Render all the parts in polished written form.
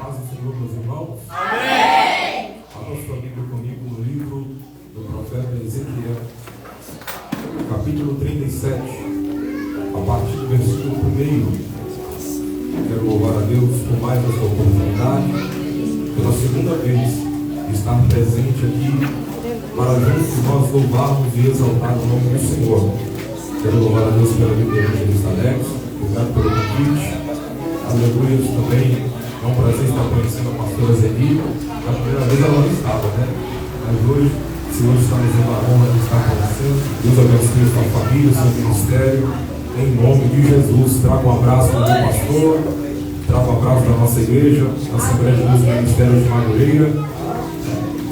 paz do Senhor, meus irmãos. Amém! Abra sua Bíblia comigo no livro do profeta Ezequiel, capítulo 37, a partir do versículo 1. Quero louvar a Deus por mais essa oportunidade, pela segunda vez, estar presente aqui, para juntos nós louvarmos e exaltar o nome do Senhor. Quero louvar a Deus pela vida do evangelista Alex, obrigado pelo convite. Aleluia, também é um prazer estar conhecendo a pastora Zeni. A primeira vez ela não estava, né? Mas hoje, o Senhor está nos dando a honra de estar conhecendo. Deus abençoe a sua família, o seu ministério. Em nome de Jesus, traga um abraço do meu pastor, traga um abraço da nossa igreja, da Assembleia de Deus do Ministério de Madureira.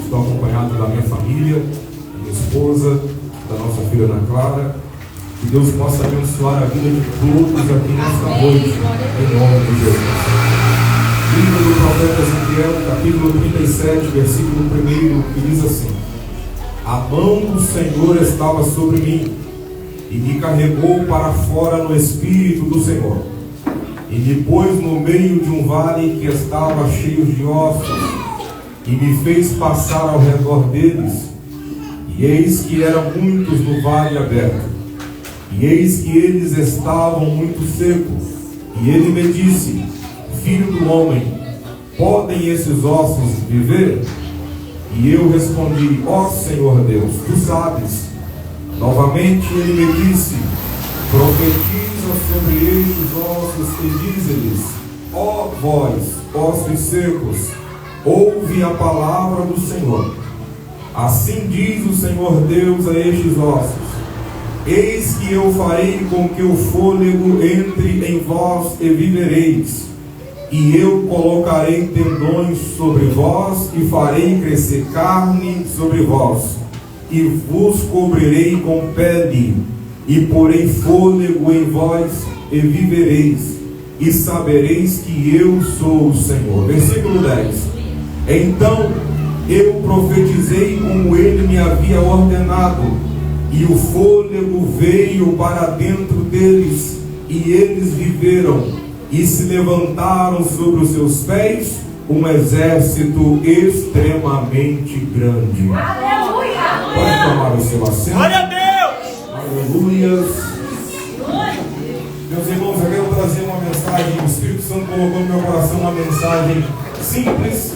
Estou acompanhado da minha família, da minha esposa, da nossa filha Ana Clara. Que Deus possa abençoar a vida de todos aqui nesta noite, em nome de Jesus. Livro do profeta Ezequiel, capítulo 37, versículo 1, que diz assim: A mão do Senhor estava sobre mim, e me carregou para fora no Espírito do Senhor, e me pôs no meio de um vale que estava cheio de ossos, e me fez passar ao redor deles, e eis que eram muitos no vale aberto. E eis que eles estavam muito secos. E ele me disse: Filho do homem, podem esses ossos viver? E eu respondi: Ó Senhor Deus, tu sabes. Novamente ele me disse: Profetiza sobre estes ossos e dize-lhes: Ó vós, ossos secos, ouve a palavra do Senhor. Assim diz o Senhor Deus a estes ossos: Eis que eu farei com que o fôlego entre em vós e vivereis, e eu colocarei tendões sobre vós, e farei crescer carne sobre vós, e vos cobrirei com pele, e porei fôlego em vós, e vivereis, e sabereis que eu sou o Senhor. Versículo 10. Então eu profetizei como ele me havia ordenado, e o fôlego veio para dentro deles, e eles viveram, e se levantaram sobre os seus pés um exército extremamente grande. Aleluia! Pode tomar o seu assento. Glória a Deus! Aleluia! Meus irmãos, eu quero trazer uma mensagem. O Espírito Santo colocou no meu coração uma mensagem simples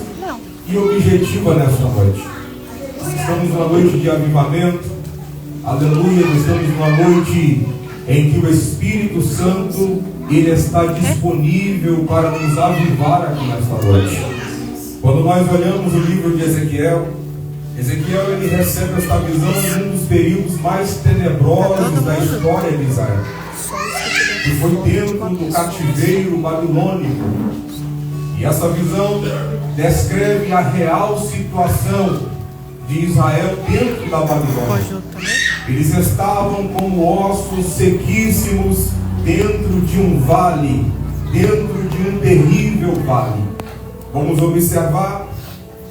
e objetiva nesta noite. Estamos numa noite de avivamento. Aleluia, estamos numa noite em que o Espírito Santo ele está disponível para nos avivar aqui nesta noite. Quando nós olhamos o livro de Ezequiel, ele recebe esta visão de um dos períodos mais tenebrosos da história de Israel, que foi dentro do cativeiro babilônico. E essa visão descreve a real situação de Israel dentro da Babilônia. Eles estavam como ossos sequíssimos dentro de um vale, dentro de um terrível vale. Vamos observar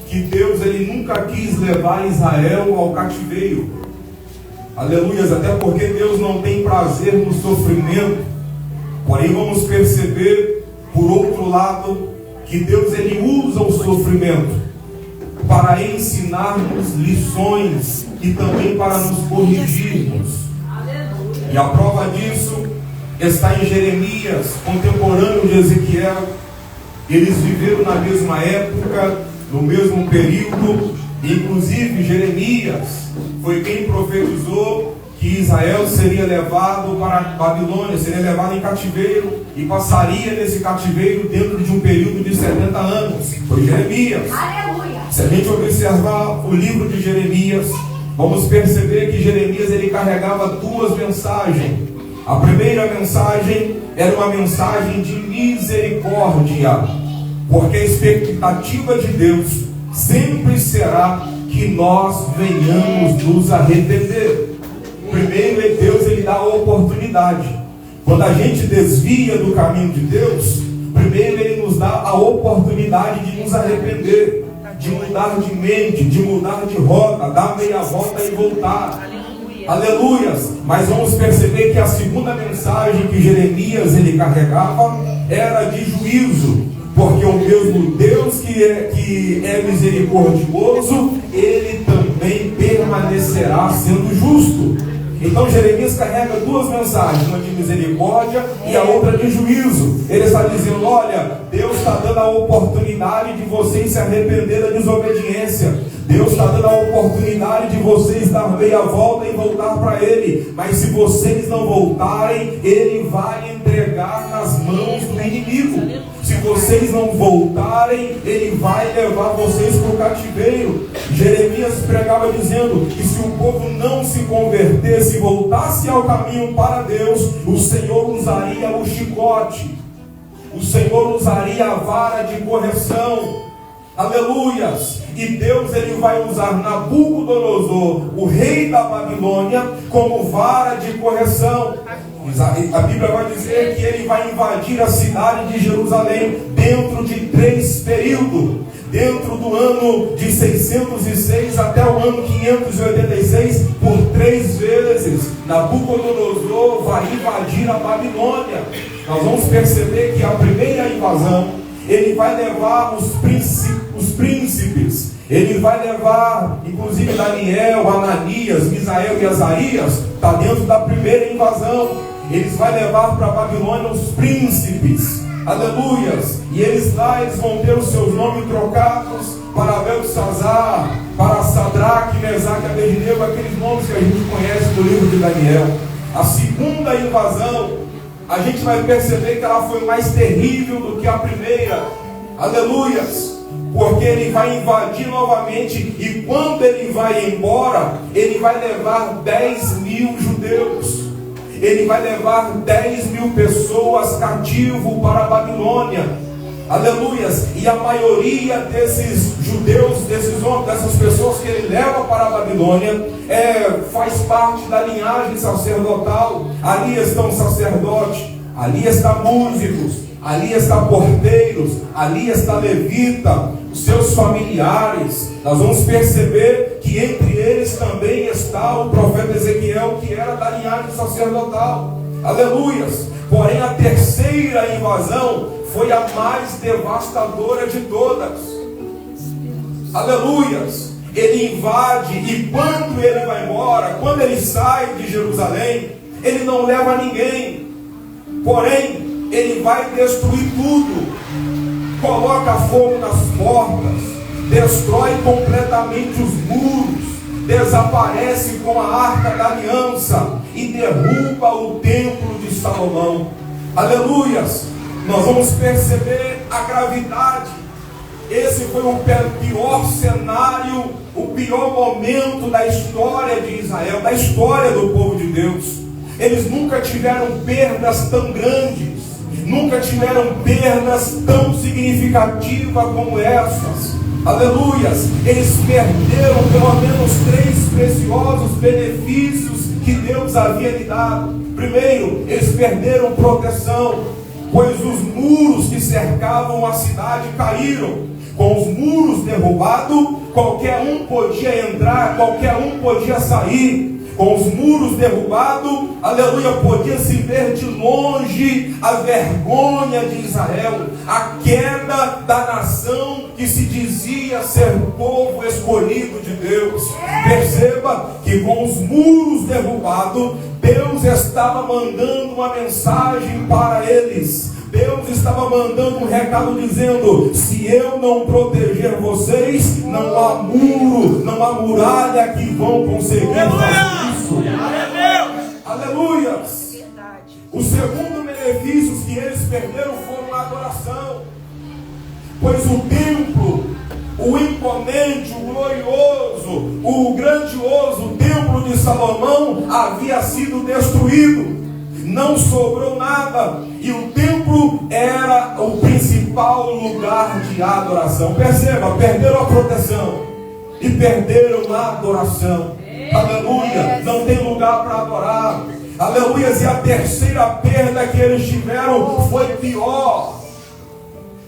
que Deus ele nunca quis levar Israel ao cativeiro. Aleluias, até porque Deus não tem prazer no sofrimento. Porém vamos perceber, por outro lado, que Deus ele usa o sofrimento para ensinar-nos lições e também para nos corrigirmos. E a prova disso está em Jeremias, contemporâneo de Ezequiel. Eles viveram na mesma época, no mesmo período. Inclusive Jeremias foi quem profetizou que Israel seria levado para a Babilônia, seria levado em cativeiro e passaria nesse cativeiro dentro de um período de 70 anos. Foi Jeremias. Aleluia! Se a gente observar o livro de Jeremias, vamos perceber que Jeremias ele carregava duas mensagens. A primeira mensagem era uma mensagem de misericórdia, porque a expectativa de Deus sempre será que nós venhamos nos arrepender. Primeiro, Deus ele dá a oportunidade. Quando a gente desvia do caminho de Deus, primeiro ele nos dá a oportunidade de nos arrepender, de mudar de mente, de mudar de rota, dar meia volta e voltar. Aleluias! Mas vamos perceber que a segunda mensagem que Jeremias ele carregava era de juízo, porque o mesmo Deus Deus que é misericordioso, Ele também permanecerá sendo justo. Então Jeremias carrega duas mensagens, uma de misericórdia e a outra de juízo. Ele está dizendo: olha, Deus está dando a oportunidade de vocês se arrepender da desobediência. Deus está dando a oportunidade de vocês dar meia volta e voltar para Ele. Mas se vocês não voltarem, Ele vai entregar nas mãos do inimigo. Se vocês não voltarem, Ele vai levar vocês para o cativeiro. Jeremias pregava dizendo que se o povo não se convertesse e voltasse ao caminho para Deus, o Senhor usaria o chicote, o Senhor usaria a vara de correção. Aleluias! E Deus, Ele vai usar Nabucodonosor, o rei da Babilônia, como vara de correção. A Bíblia vai dizer que ele vai invadir a cidade de Jerusalém dentro de 3 períodos. Dentro do ano de 606 até o ano 586, por 3 vezes, Nabucodonosor vai invadir a Babilônia. Nós vamos perceber que a primeira invasão, ele vai levar os príncipes, ele vai levar, inclusive Daniel, Ananias, Misael e Azarias, está dentro da primeira invasão. Eles vão levar para a Babilônia os príncipes, aleluias, e eles lá vão ter os seus nomes trocados para Beltesazar, para Sadraque, Mesaque e Abednego, aqueles nomes que a gente conhece do livro de Daniel. A segunda invasão, a gente vai perceber que ela foi mais terrível do que a primeira, aleluias, porque ele vai invadir novamente, e quando ele vai embora, ele vai levar 10.000 judeus. Ele vai levar 10.000 pessoas cativo para a Babilônia. Aleluias. E a maioria desses judeus, desses homens, dessas pessoas que ele leva para a Babilônia, faz parte da linhagem sacerdotal. Ali estão sacerdotes, ali estão músicos, ali estão porteiros, ali está levita, os seus familiares. Nós vamos perceber que entre eles também está o profeta Ezequiel, que era da linhagem sacerdotal. Aleluias. Porém a terceira invasão foi a mais devastadora de todas. Aleluias. Ele invade, e quando ele vai embora, quando ele sai de Jerusalém, ele não leva ninguém. Porém, ele vai destruir tudo. Coloca fogo nas portas, destrói completamente os muros, desaparece com a arca da aliança e derruba o templo de Salomão. Aleluias. Nós vamos perceber a gravidade. Esse foi o pior cenário, o pior momento da história de Israel, da história do povo de Deus. Eles nunca tiveram perdas tão grandes, nunca tiveram perdas tão significativas como essas. Aleluias. Eles perderam pelo menos 3 preciosos benefícios que Deus havia lhe dado. Primeiro, eles perderam proteção, pois os muros que cercavam a cidade caíram. Com os muros derrubados, qualquer um podia entrar, qualquer um podia sair. Com os muros derrubados, aleluia, podia se ver de longe a vergonha de Israel, a queda da nação que se dizia ser o povo escolhido de Deus. Perceba que com os muros derrubados, Deus estava mandando uma mensagem para eles. Deus estava mandando um recado dizendo: se eu não proteger vocês, não há muro, não há muralha que vão conseguir fazer isso. Aleluia! O segundo benefício que eles perderam foi a adoração, pois o templo, o imponente, o glorioso, o grandioso templo de Salomão havia sido destruído. Não sobrou nada, e o templo era o principal lugar de adoração. Perceba, perderam a proteção e perderam a adoração. Aleluia, não tem lugar para adorar. Aleluia, e a terceira perda que eles tiveram foi pior.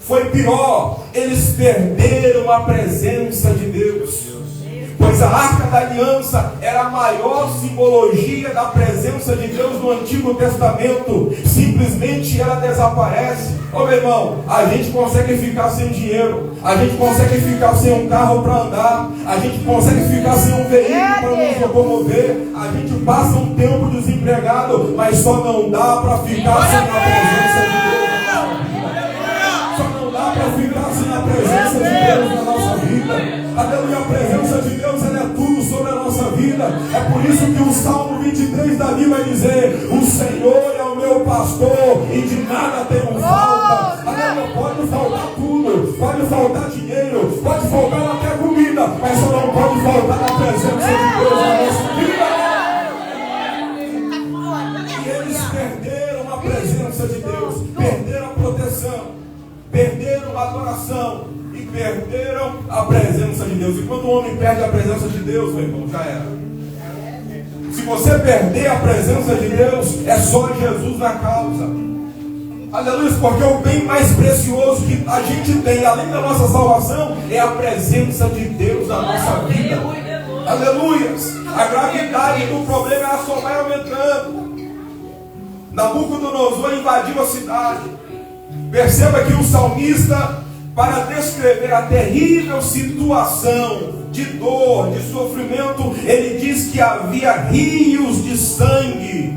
Foi pior, eles perderam a presença de Deus. pois a Arca da Aliança era a maior simbologia da presença de Deus no Antigo Testamento. Simplesmente ela desaparece. Ô meu irmão, a gente consegue ficar sem dinheiro, a gente consegue ficar sem um carro para andar, a gente consegue ficar sem um veículo para nos locomover, a gente passa um tempo desempregado, mas só não dá para ficar sem a presença de Deus. Só não dá para ficar sem a presença de Deus na nossa vida. Aleluia, a presença de Deus, ela é tudo sobre a nossa vida. É por isso que o Salmo 23 Davi vai dizer: o Senhor é o meu pastor e de nada tenho falta. Aleluia, pode faltar tudo, pode faltar dinheiro, pode faltar até comida, mas só não pode faltar a presença de Deus na nossa vida. E eles perderam a presença de Deus, perderam a proteção, perderam a adoração e perderam a presença de Deus. E quando o homem perde a presença de Deus, meu irmão, já era. Se você perder a presença de Deus, é só Jesus na causa. Aleluia, porque o bem mais precioso que a gente tem, além da nossa salvação, é a presença de Deus na nossa vida. Aleluia. A gravidade do problema ela só vai aumentando. Nabucodonosor invadiu a cidade. Perceba que o salmista, para descrever a terrível situação de dor, de sofrimento, ele diz que havia rios de sangue.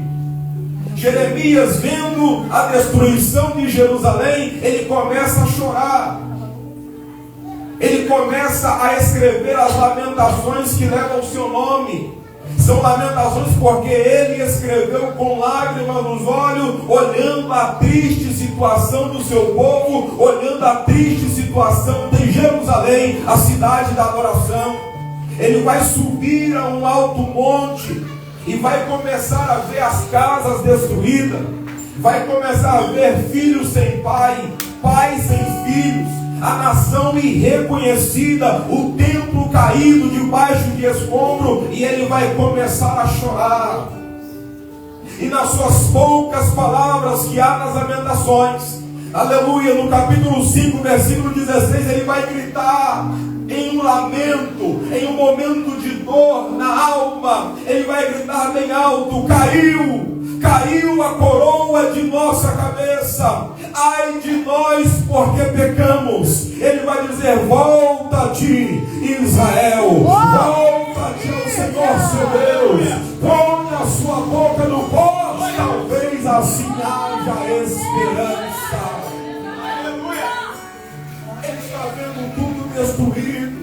Jeremias, vendo a destruição de Jerusalém, ele começa a chorar. Ele começa a escrever as lamentações que levam o seu nome. São lamentações porque ele escreveu com lágrimas nos olhos, olhando a triste situação do seu povo, olhando a triste situação de Jerusalém, a cidade da adoração. Ele vai subir a um alto monte e vai começar a ver as casas destruídas, vai começar a ver filhos sem pai, pais sem filhos, a nação irreconhecida, o templo caído debaixo de escombro, e ele vai começar a chorar. E nas suas poucas palavras que há nas lamentações, aleluia, no capítulo 5, versículo 16, ele vai gritar em um lamento, em um momento de dor na alma, ele vai gritar bem alto: caiu a coroa de nossa cabeça, ai de nós porque pecamos. Ele vai dizer: volta-te, Israel, volta-te ao Senhor seu Deus, põe a sua boca no pó, talvez assim haja esperança. Aleluia. Ele está vendo tudo destruído.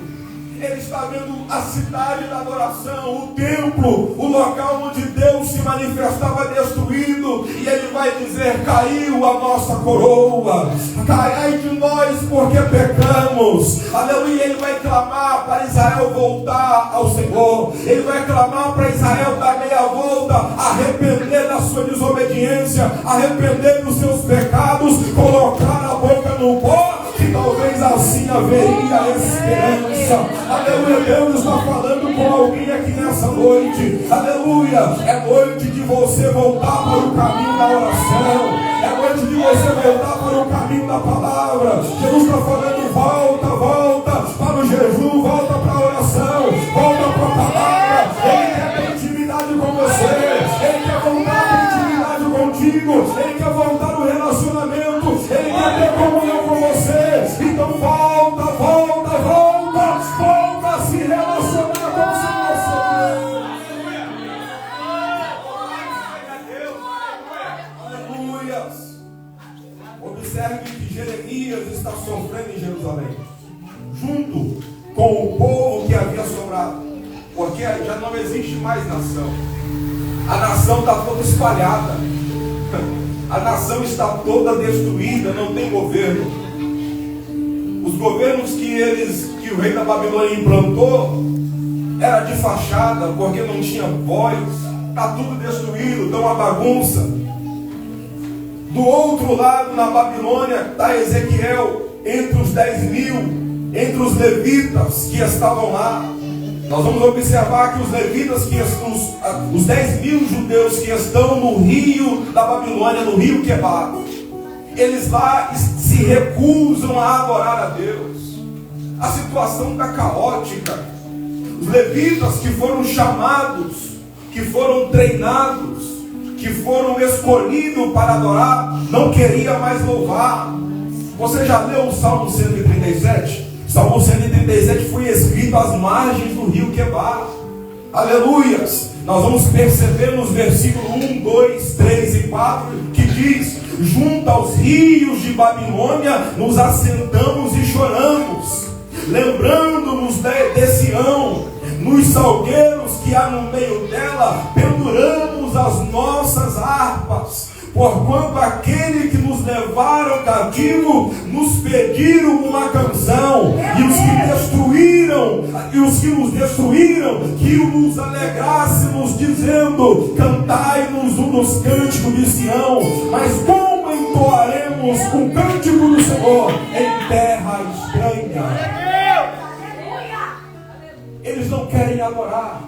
Ele está vendo a cidade da adoração, o templo, o local onde Deus se manifestava destruído. E ele vai dizer: caiu a nossa coroa, ai de nós porque pecamos. Aleluia. Ele vai clamar para Israel voltar ao Senhor. Ele vai clamar para Israel dar meia volta, arrepender da sua desobediência, arrepender dos seus pecados, colocar a boca no pó, que talvez assim haveria esperança. Aleluia, Deus está falando com alguém aqui nessa noite. Aleluia, é noite de você voltar para o caminho da oração, é noite de você voltar para o caminho da palavra. Jesus está falando: volta para o jejum, volta para a oração, volta para a palavra. Ele quer ter intimidade com você, ele quer voltar a ter intimidade contigo, ele quer voltar no relacionamento, ele quer ter comunhão com você. Então volta a se relacionar com o Senhor. Aleluia. Observe que Jeremias está sofrendo em Jerusalém, junto com o povo que havia sobrado, porque já não existe mais nação. A nação está toda espalhada, a nação está toda destruída, não tem governo. Os governos que o rei da Babilônia implantou era de fachada, porque não tinha voz. Está tudo destruído, está uma bagunça. Do outro lado, na Babilônia, está Ezequiel, entre os 10.000, entre os levitas que estavam lá. Nós vamos observar que os levitas, os 10.000 judeus que estão no rio da Babilônia, no rio Quebar, eles lá se recusam a adorar a Deus. A situação está caótica. Os levitas que foram chamados, que foram treinados, que foram escolhidos para adorar, não queriam mais louvar. Você já leu o Salmo 137? Salmo 137 foi escrito às margens do rio Quebar. Aleluias! Nós vamos perceber nos versículos 1, 2, 3 e 4 que diz: junto aos rios de Babilônia nos assentamos e choramos, lembrando-nos de Sião, nos salgueiros que há no meio dela, penduramos as nossas harpas, porquanto aquele que nos levaram cativo nos pediram uma canção, e os que nos destruíram, que nos alegrássemos, dizendo: cantai-nos um dos cânticos de Sião. Mas como entoaremos o cântico do Senhor em terra estranha? Eles não querem adorar,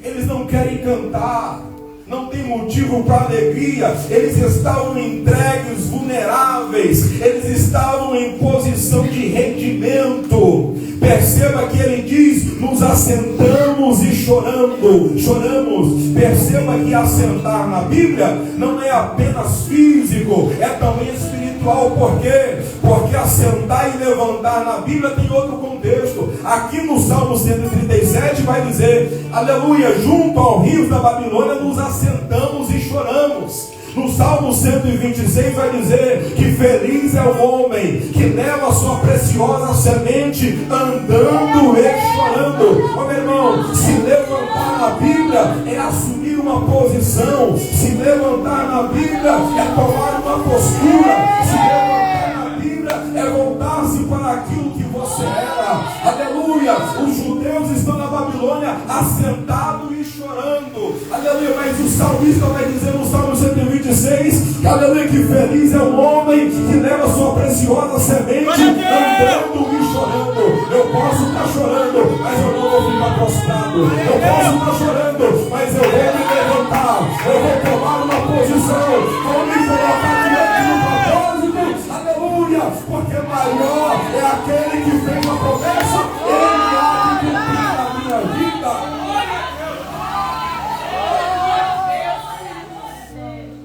eles não querem cantar, não tem motivo para alegria. Eles estavam entregues, vulneráveis, eles estavam em posição de rendimento. Perceba que ele diz: nos assentamos e choramos. Perceba que assentar na Bíblia não é apenas físico, é também espiritual. Por quê? Porque assentar e levantar na Bíblia tem outro contexto. Aqui no Salmo 137 vai dizer: aleluia, junto ao rio da Babilônia nos assentamos e choramos. No Salmo 126 vai dizer que feliz é o homem que leva a sua preciosa semente andando e chorando. Ô meu irmão, se levantar na Bíblia é assumir uma posição. Se levantar na Bíblia é tomar uma postura. Se levantar na Bíblia é voltar-se para aquilo que você era. Aleluia! Os judeus estão na Babilônia assentados e chorando. Aleluia! Mas o salmista vai dizer no Salmo 126 que, aleluia, que feliz é o homem que leva sua preciosa semente andando e chorando. Eu posso estar chorando, mas eu não vou ficar prostrado. Eu posso estar chorando, mas eu vou me levantar. Eu vou tomar uma posição. Vou me colocar diante do propósito. Aleluia! Porque maior é aquele que fez a promessa. Ele há de cumprir a minha vida.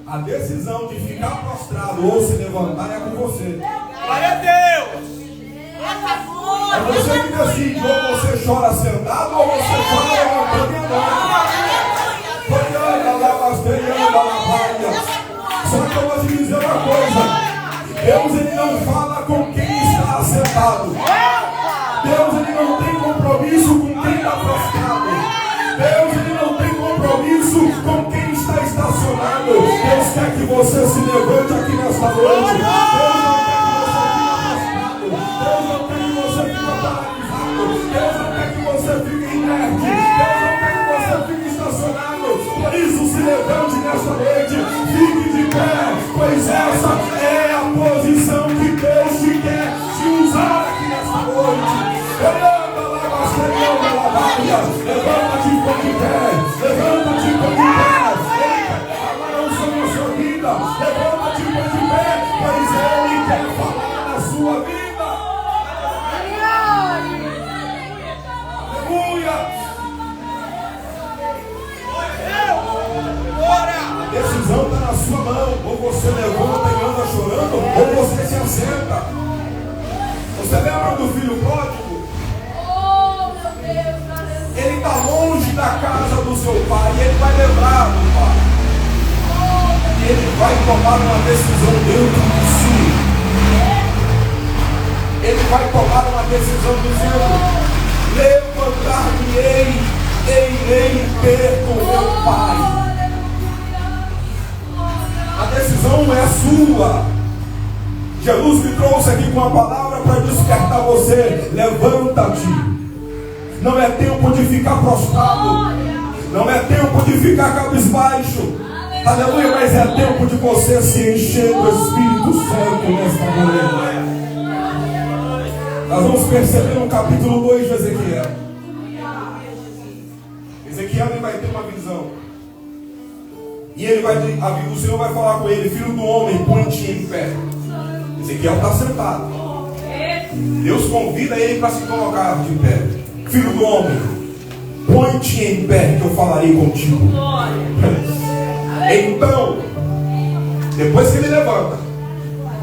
A decisão de ficar prostrado ou se levantar é com você. Glória a Deus! É você que decide, ou você chora sentado ou você chora levantando e andando. Só que eu vou te dizer uma coisa: Deus, ele não fala com quem está sentado. Deus, ele não tem compromisso com quem está prostrado. Deus, ele não tem compromisso com quem está estacionado. Deus quer que você se levante aqui nesta noite. Deus não quer que você fique paralisado. Deus não quer que você fique inerte. Deus não quer que você fique estacionado. Por isso, se levante nesta noite. Fique de pé, pois essa é a posição que Deus te quer te usar aqui nesta noite. Levanta-te de pé. Levanta-te de pé. Ele quer falar a sua vida. Levanta-te de pé, pois Ele quer falar na sua vida. A decisão está na sua mão. Ou você levanta e anda chorando, ou você se assenta. Você lembra do filho pródigo? Ele está longe da casa do seu pai e ele vai lembrar do pai. E ele vai tomar uma decisão dentro de si. Ele vai tomar uma decisão dizendo: levantar-me-ei e irei ter com meu pai. A decisão é sua. Jesus me trouxe aqui com uma palavra para despertar você. Levanta-te. Não é tempo de ficar prostrado. Não é tempo de ficar cabisbaixo. Aleluia, mas é tempo de você se encher do Espírito Santo nesta manhã. Nós vamos perceber no capítulo 2 de Ezequiel. Ezequiel vai ter uma visão. E ele o Senhor vai falar com ele: filho do homem, põe-te em pé. Ezequiel está sentado. Deus convida ele para se colocar de pé. filho do homem, põe-te em pé, que eu falarei contigo. Então, depois que ele levanta,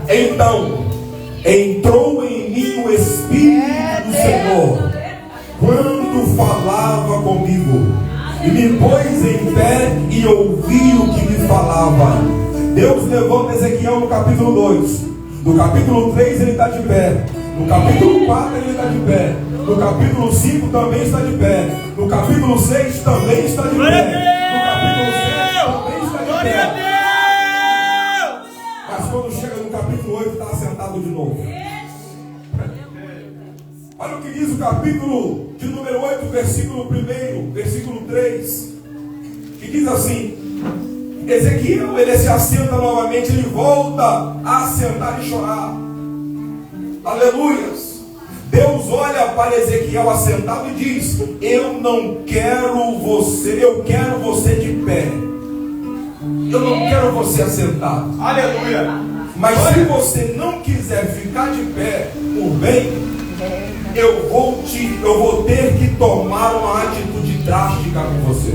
então entrou em mim o Espírito do Senhor, quando falava comigo, e me pôs em pé e ouvi o que me falava. Deus levanta Ezequiel no capítulo 2. No capítulo 3 ele está de pé. No capítulo 4 ele está de pé. No capítulo 5 também está de pé. No capítulo 6 também está de pé. No capítulo 7 também está de pé. Mas quando chega no capítulo 8 está assentado de novo. Olha o que diz o capítulo de número 8, versículo 1, versículo 3, que diz assim: Ezequiel, ele se assenta novamente, ele volta a sentar e chorar. Aleluias. Deus olha para Ezequiel assentado e diz: eu não quero você, eu quero você de pé. Eu não quero você assentado. Aleluia. Mas se você não quiser ficar de pé por bem, eu vou ter que tomar uma atitude drástica com você.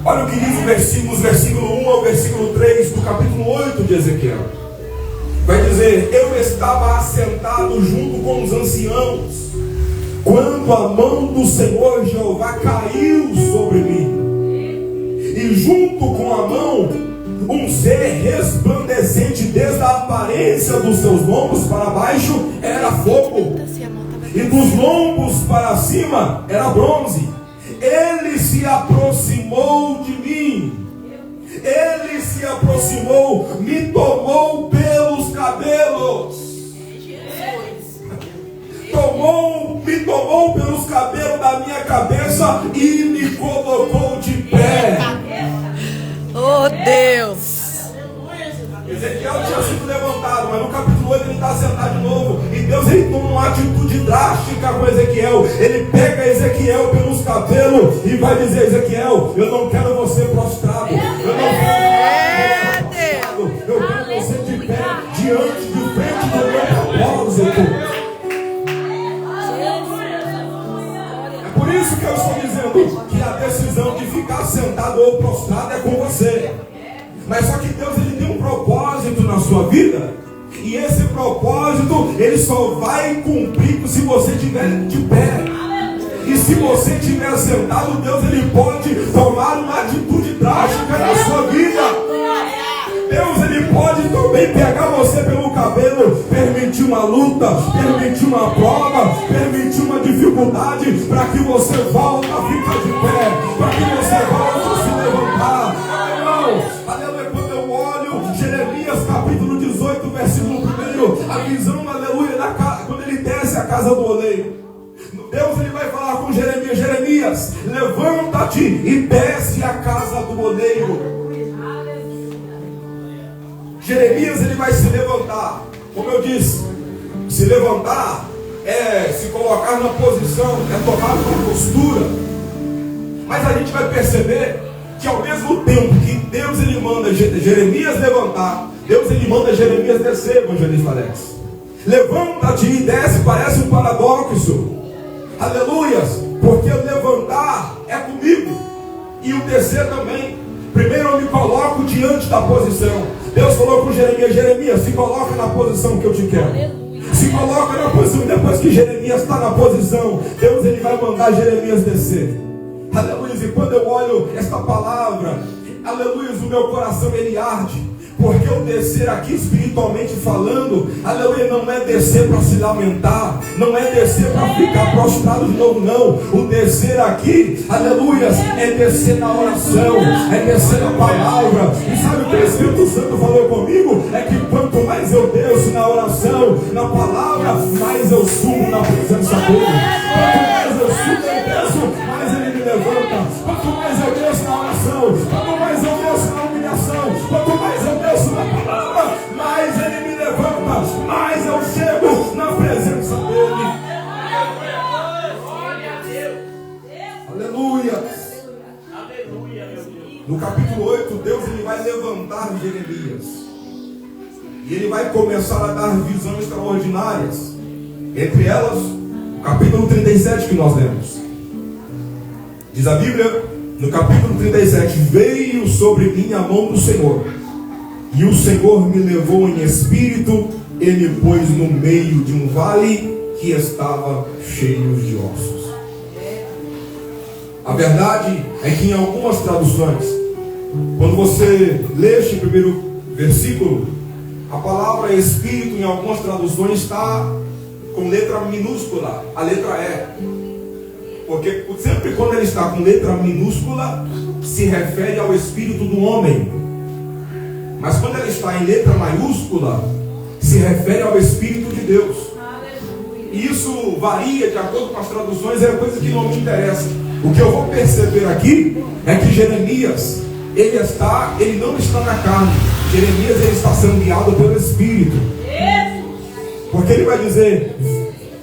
Olha o que diz os versículo 1 ao versículo 3 do capítulo 8 de Ezequiel. Vai dizer: eu estava assentado junto com os anciãos, quando a mão do Senhor Jeová caiu sobre mim, e junto com a mão um ser resplandecente, desde a aparência dos seus lombos para baixo era fogo, e dos lombos para cima era bronze. Ele se aproximou de mim, ele se aproximou, me tomou pelos cabelos, me tomou pelos cabelos da minha cabeça e me colocou de pé. Oh Deus! Ezequiel tinha sido levantado, mas no capítulo 8 ele está sentado de novo. E Deus, ele toma uma atitude drástica com Ezequiel. Ele pega Ezequiel pelos cabelos e vai dizer: Ezequiel, eu não quero você prostrado, eu não quero você prostrado, eu quero você de pé, diante, de frente do meu propósito. É por isso que eu estou dizendo que a decisão de ficar sentado ou prostrado é com você. Mas só que Deus, ele tem um propósito na sua vida, e esse propósito ele só vai cumprir se você estiver de pé. E se você estiver sentado, Deus, ele pode tomar uma atitude drástica na sua vida. Deus, ele pode também pegar você pelo cabelo, permitir uma luta, permitir uma prova, permitir uma dificuldade, para que você volte a ficar de pé, para que você volte a se levantar. Aleluia. Quando eu olho Jeremias capítulo 18, versículo 1, a visão, aleluia, quando ele desce a casa do oleiro, Deus, ele vai falar com Jeremias: Jeremias, levanta-te e desce a casa do oleiro. Jeremias, ele vai se levantar. Como eu disse, se levantar é se colocar na posição, é tomar uma postura. Mas a gente vai perceber que ao mesmo tempo que Deus, ele manda Jeremias levantar, Deus, ele manda Jeremias descer, evangelista Alex. Levanta-te e desce, parece um paradoxo. Aleluias, porque o levantar é comigo e o descer também. Primeiro eu me coloco diante da posição. Deus falou com Jeremias: Jeremias, se coloca na posição que eu te quero. Se coloca na posição. Depois que Jeremias está na posição, Deus, ele vai mandar Jeremias descer. Aleluia. E quando eu olho esta palavra, aleluia, o meu coração ele arde. Porque o descer aqui espiritualmente falando, aleluia, não é descer para se lamentar, não é descer para ficar prostrado de novo, não. O descer aqui, aleluia, é descer na oração, é descer na palavra. E sabe o que o Espírito Santo falou comigo? É que quanto mais eu desço na oração, na palavra, mais eu subo na presença dele. Quanto mais eu subo e desço, mais ele me levanta. Quanto mais eu desço na oração, quanto mais eu desço na humilhação, quanto mais eu desço na palavra, mais ele me levanta, mais eu chego na presença dele. Aleluia. No capítulo 8, Deus, ele vai levantar Jeremias, e ele vai começar a dar visões extraordinárias. Entre elas, o capítulo 37 que nós lemos. Diz a Bíblia, no capítulo 37, veio sobre mim a mão do Senhor, e o Senhor me levou em espírito, e me pôs no meio de um vale que estava cheio de ossos. A verdade é que em algumas traduções, quando você lê este primeiro versículo, a palavra espírito em algumas traduções está com letra minúscula, a letra E. Porque sempre quando ele está com letra minúscula, se refere ao espírito do homem. Mas quando ele está em letra maiúscula, se refere ao espírito de Deus. E isso varia de acordo com as traduções, é coisa que não me interessa. O que eu vou perceber aqui é que Jeremias, ele não está na carne. Jeremias, ele está sendo guiado pelo Espírito. Porque ele vai dizer: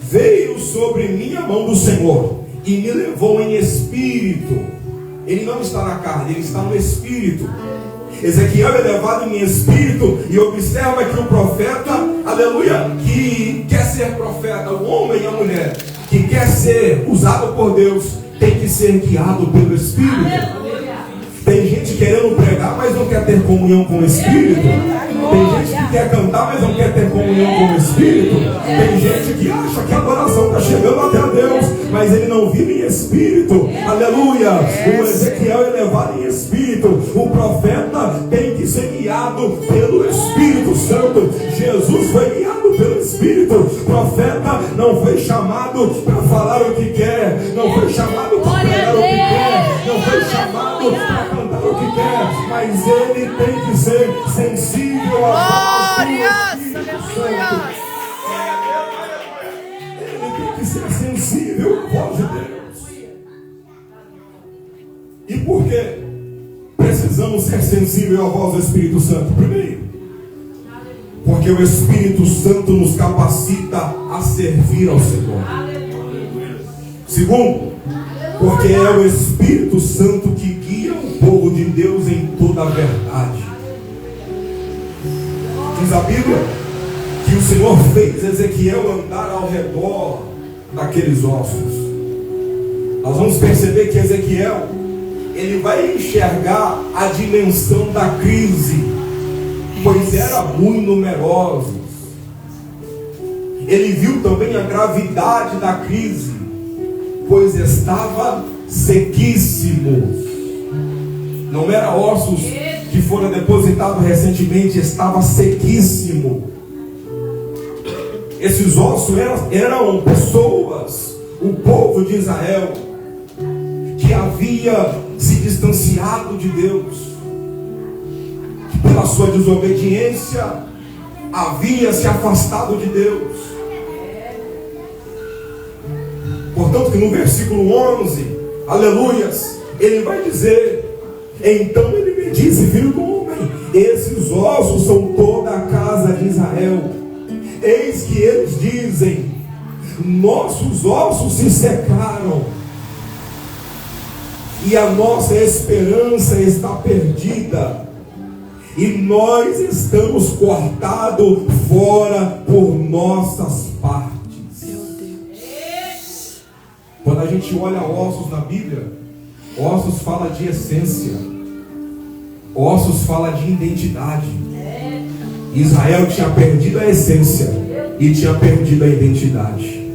veio sobre mim a mão do Senhor e me levou em espírito. Ele não está na carne, ele está no espírito. Ezequiel é levado em espírito, e observa que o profeta, aleluia, que quer ser profeta, o homem e a mulher que quer ser usado por Deus, tem que ser guiado pelo Espírito. Aleluia. Tem gente querendo pregar, mas não quer ter comunhão com o Espírito. Tem gente que quer cantar, mas não quer ter comunhão com o Espírito. Tem gente que acha que a adoração está chegando até a Deus, mas ele não vive em Espírito. Aleluia. O Ezequiel é levado em Espírito. O profeta tem que ser guiado pelo Espírito Santo. Jesus foi guiado pelo Espírito. O profeta não foi chamado para falar o que quer, não foi chamado para pregar o que quer, não foi chamado para cantar o que quer, mas ele tem que ser sensível à voz do Espírito Santo. Ele tem que ser sensível à voz de Deus. E por que precisamos ser sensíveis à voz do Espírito Santo? Primeiro, porque o Espírito Santo nos capacita a servir ao Senhor. Segundo, porque é o Espírito Santo que guia o povo de Deus em toda a verdade. Diz a Bíblia que o Senhor fez Ezequiel andar ao redor daqueles ossos. Nós vamos perceber que Ezequiel, ele vai enxergar a dimensão da crise, pois eram muito numerosos. Ele viu também a gravidade da crise, pois estava sequíssimo. Não eram ossos que foram depositados recentemente, estava sequíssimo. Esses ossos eram pessoas, o povo de Israel, que havia se distanciado de Deus, pela sua desobediência, havia se afastado de Deus. Portanto, que no versículo 11, aleluias, ele vai dizer: então ele me disse, filho do homem, esses ossos são toda a casa de Israel. Eis que eles dizem: nossos ossos se secaram, e a nossa esperança está perdida, e nós estamos cortados fora por nossas partes. Quando a gente olha ossos na Bíblia, ossos fala de essência, ossos fala de identidade. Israel tinha perdido a essência e tinha perdido a identidade.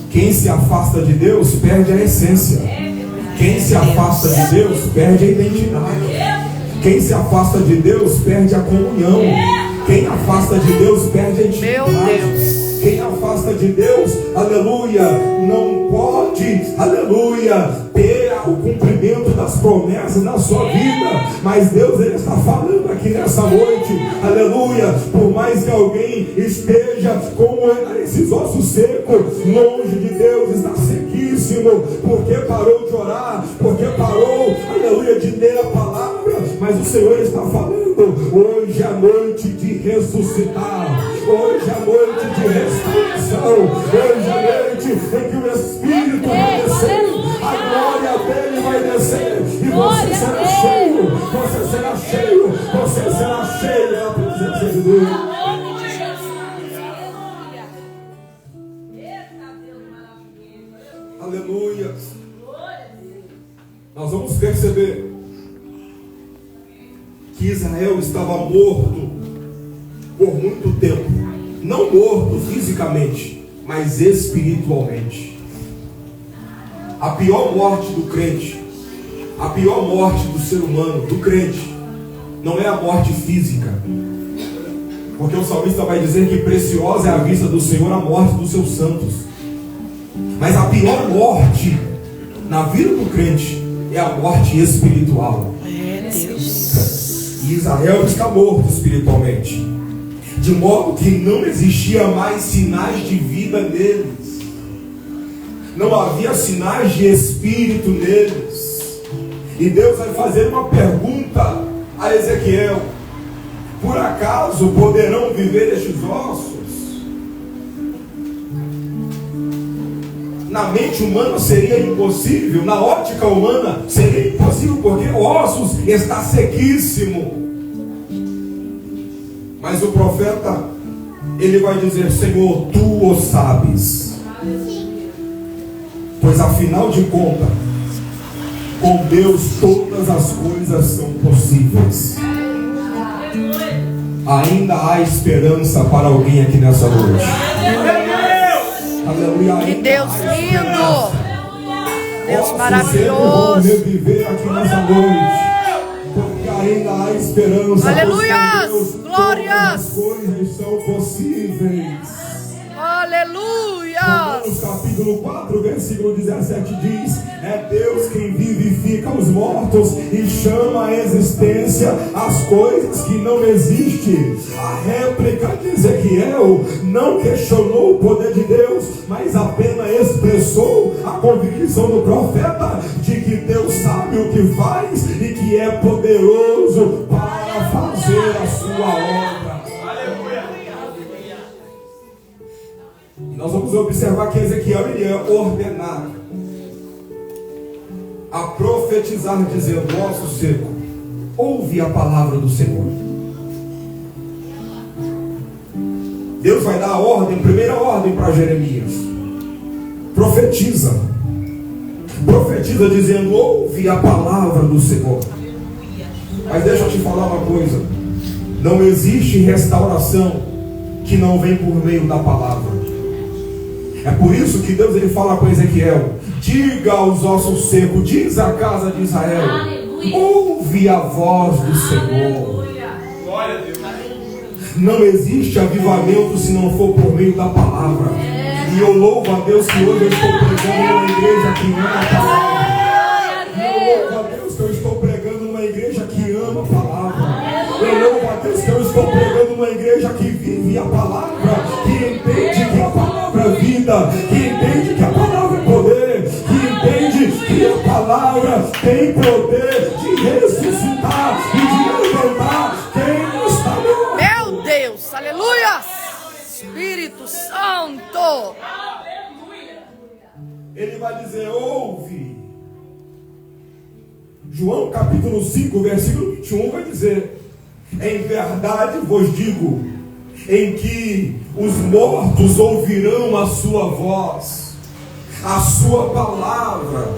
Quem se afasta de Deus perde a essência. Quem se afasta de Deus perde a identidade. Quem se afasta de Deus perde a comunhão. Quem afasta de Deus perde a intimidade. Quem afasta de Deus, aleluia, não pode, aleluia, ter o cumprimento das promessas na sua vida. Mas Deus, ele está falando aqui nessa noite, aleluia, por mais que alguém esteja como esses ossos secos, longe de Deus, está sequíssimo, porque parou de orar, porque parou, aleluia, de ler a palavra. Mas o Senhor está falando: hoje é a noite de ressuscitar, hoje é a noite de restauração, hoje é a noite em que o Espírito vai descer, a glória dele vai descer, e você será cheio, você será cheio, você será cheio da presença de Deus. Aleluia. Nós vamos perceber que Israel estava morto por muito tempo. Não morto fisicamente, mas espiritualmente. A pior morte do crente, a pior morte do ser humano, do crente, não é a morte física. Porque o salmista vai dizer que preciosa é a vista do Senhor a morte dos seus santos. Mas a pior morte na vida do crente é a morte espiritual. E Israel está morto espiritualmente, de modo que não existia mais sinais de vida neles. Não havia sinais de espírito neles. E Deus vai fazer uma pergunta a Ezequiel: por acaso poderão viver estes ossos? Na mente humana seria impossível, na ótica humana seria impossível, porque ossos está sequíssimo. Mas o profeta, ele vai dizer: Senhor, tu o sabes. Pois afinal de contas, com Deus todas as coisas são possíveis. Ainda há esperança para alguém aqui nessa noite. Aleluia. Que Deus lindo! Deus Vamos maravilhoso! viver aqui nessa noite, porque ainda há esperança. Aleluias! Deus, Glórias! todas as coisas são possíveis. Aleluia! Romanos capítulo 4, versículo 17 diz: é Deus quem vivifica os mortos e chama à existência as coisas que não existem. A réplica de Ezequiel não questionou o poder de Deus, mas apenas expressou a convicção do profeta de que Deus sabe o que faz e que é poderoso para fazer a sua obra. Nós vamos observar que Ezequiel ele é ordenado a profetizar, dizendo: osso seco, ouve a palavra do Senhor. Deus vai dar a ordem, primeira ordem para Jeremias: profetiza. Profetiza dizendo: ouve a palavra do Senhor. Mas deixa eu te falar uma coisa: não existe restauração que não vem por meio da palavra. É por isso que Deus ele fala com Ezequiel: diga aos ossos secos, diz a casa de Israel, aleluia, ouve a voz do Senhor. Glória a Deus. Não existe avivamento se não for por meio da palavra. E eu louvo a Deus que hoje eu estou pregando numa igreja que ama a palavra. Eu louvo a Deus que eu estou pregando numa igreja que ama a palavra. Eu louvo a Deus que eu estou pregando numa igreja que vive a palavra, que entende que a palavra é vida, que entende que a palavra é poder, que entende que a palavra tem poder de ressuscitar e de levantar quem está morto. Meu Deus, aleluia! Espírito Santo! Ele vai dizer: ouve. João capítulo 5, versículo 21 vai dizer: em verdade vos digo, em que os mortos ouvirão a sua voz, a sua palavra,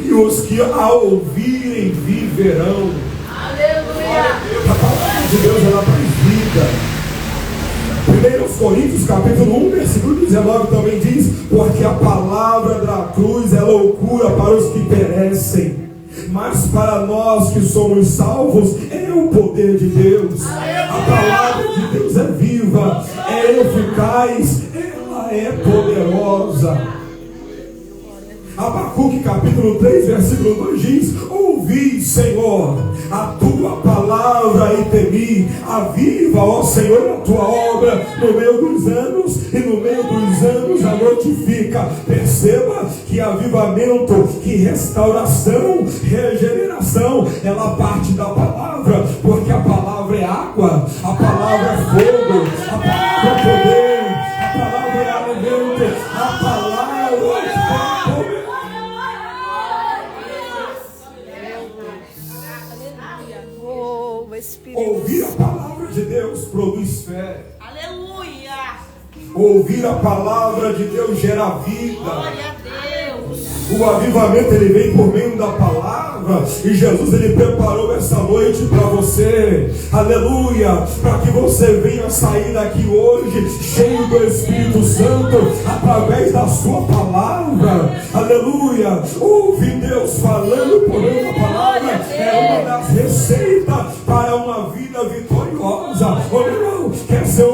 e os que a ouvirem viverão. Aleluia! A palavra de Deus ela traz vida. 1 Coríntios capítulo 1, versículo 19 também diz: porque a palavra da cruz é loucura para os que perecem, mas para nós que somos salvos é o poder de Deus. A palavra de Deus é viva, é eficaz, ela é poderosa. Abacuque capítulo 3, versículo 2 diz: ouvi, Senhor, a tua palavra e temi. Aviva, ó Senhor, a tua obra no meio dos anos, e no meio dos anos a notifica. Perceba que avivamento, que restauração, regeneração, ela parte da palavra, porque a palavra é água, a palavra é fogo, a palavra é poder, a palavra é alimento, a palavra é poder. Ouvir a palavra de Deus produz fé. Aleluia. Ouvir a palavra de Deus gera vida. Glória a Deus. O avivamento ele vem por meio da palavra, e Jesus ele preparou essa noite para você, aleluia, para que você venha sair daqui hoje cheio do Espírito Santo através da sua palavra, aleluia. Ouve Deus falando por meio da palavra é uma das receitas para uma vida vitoriosa. Oh, irmão, quer ser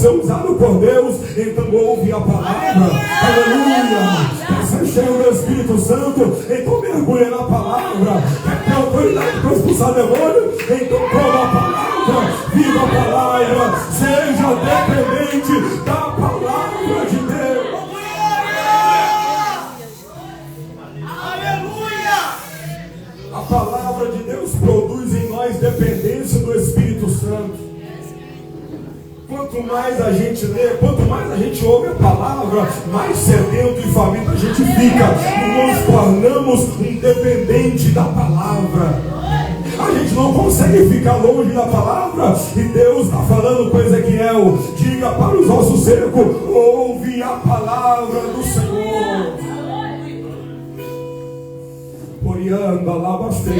usado por Deus, então ouve a palavra, aleluia. Quer ser cheio do Espírito Santo, então mergulha na palavra. Quer ter autoridade para expulsar demônio, então prova a palavra, viva a palavra, seja dependente da palavra de Deus. A palavra de Deus produz em nós dependência do Espírito Santo. Quanto mais a gente lê, quanto mais a gente ouve a palavra, mais sedento e faminto a gente fica. E nos tornamos um dependente da palavra. A gente não consegue ficar longe da palavra. E Deus está falando com Ezequiel: diga para os ossos secos, ouve a palavra do Senhor. Orianda, labasteando.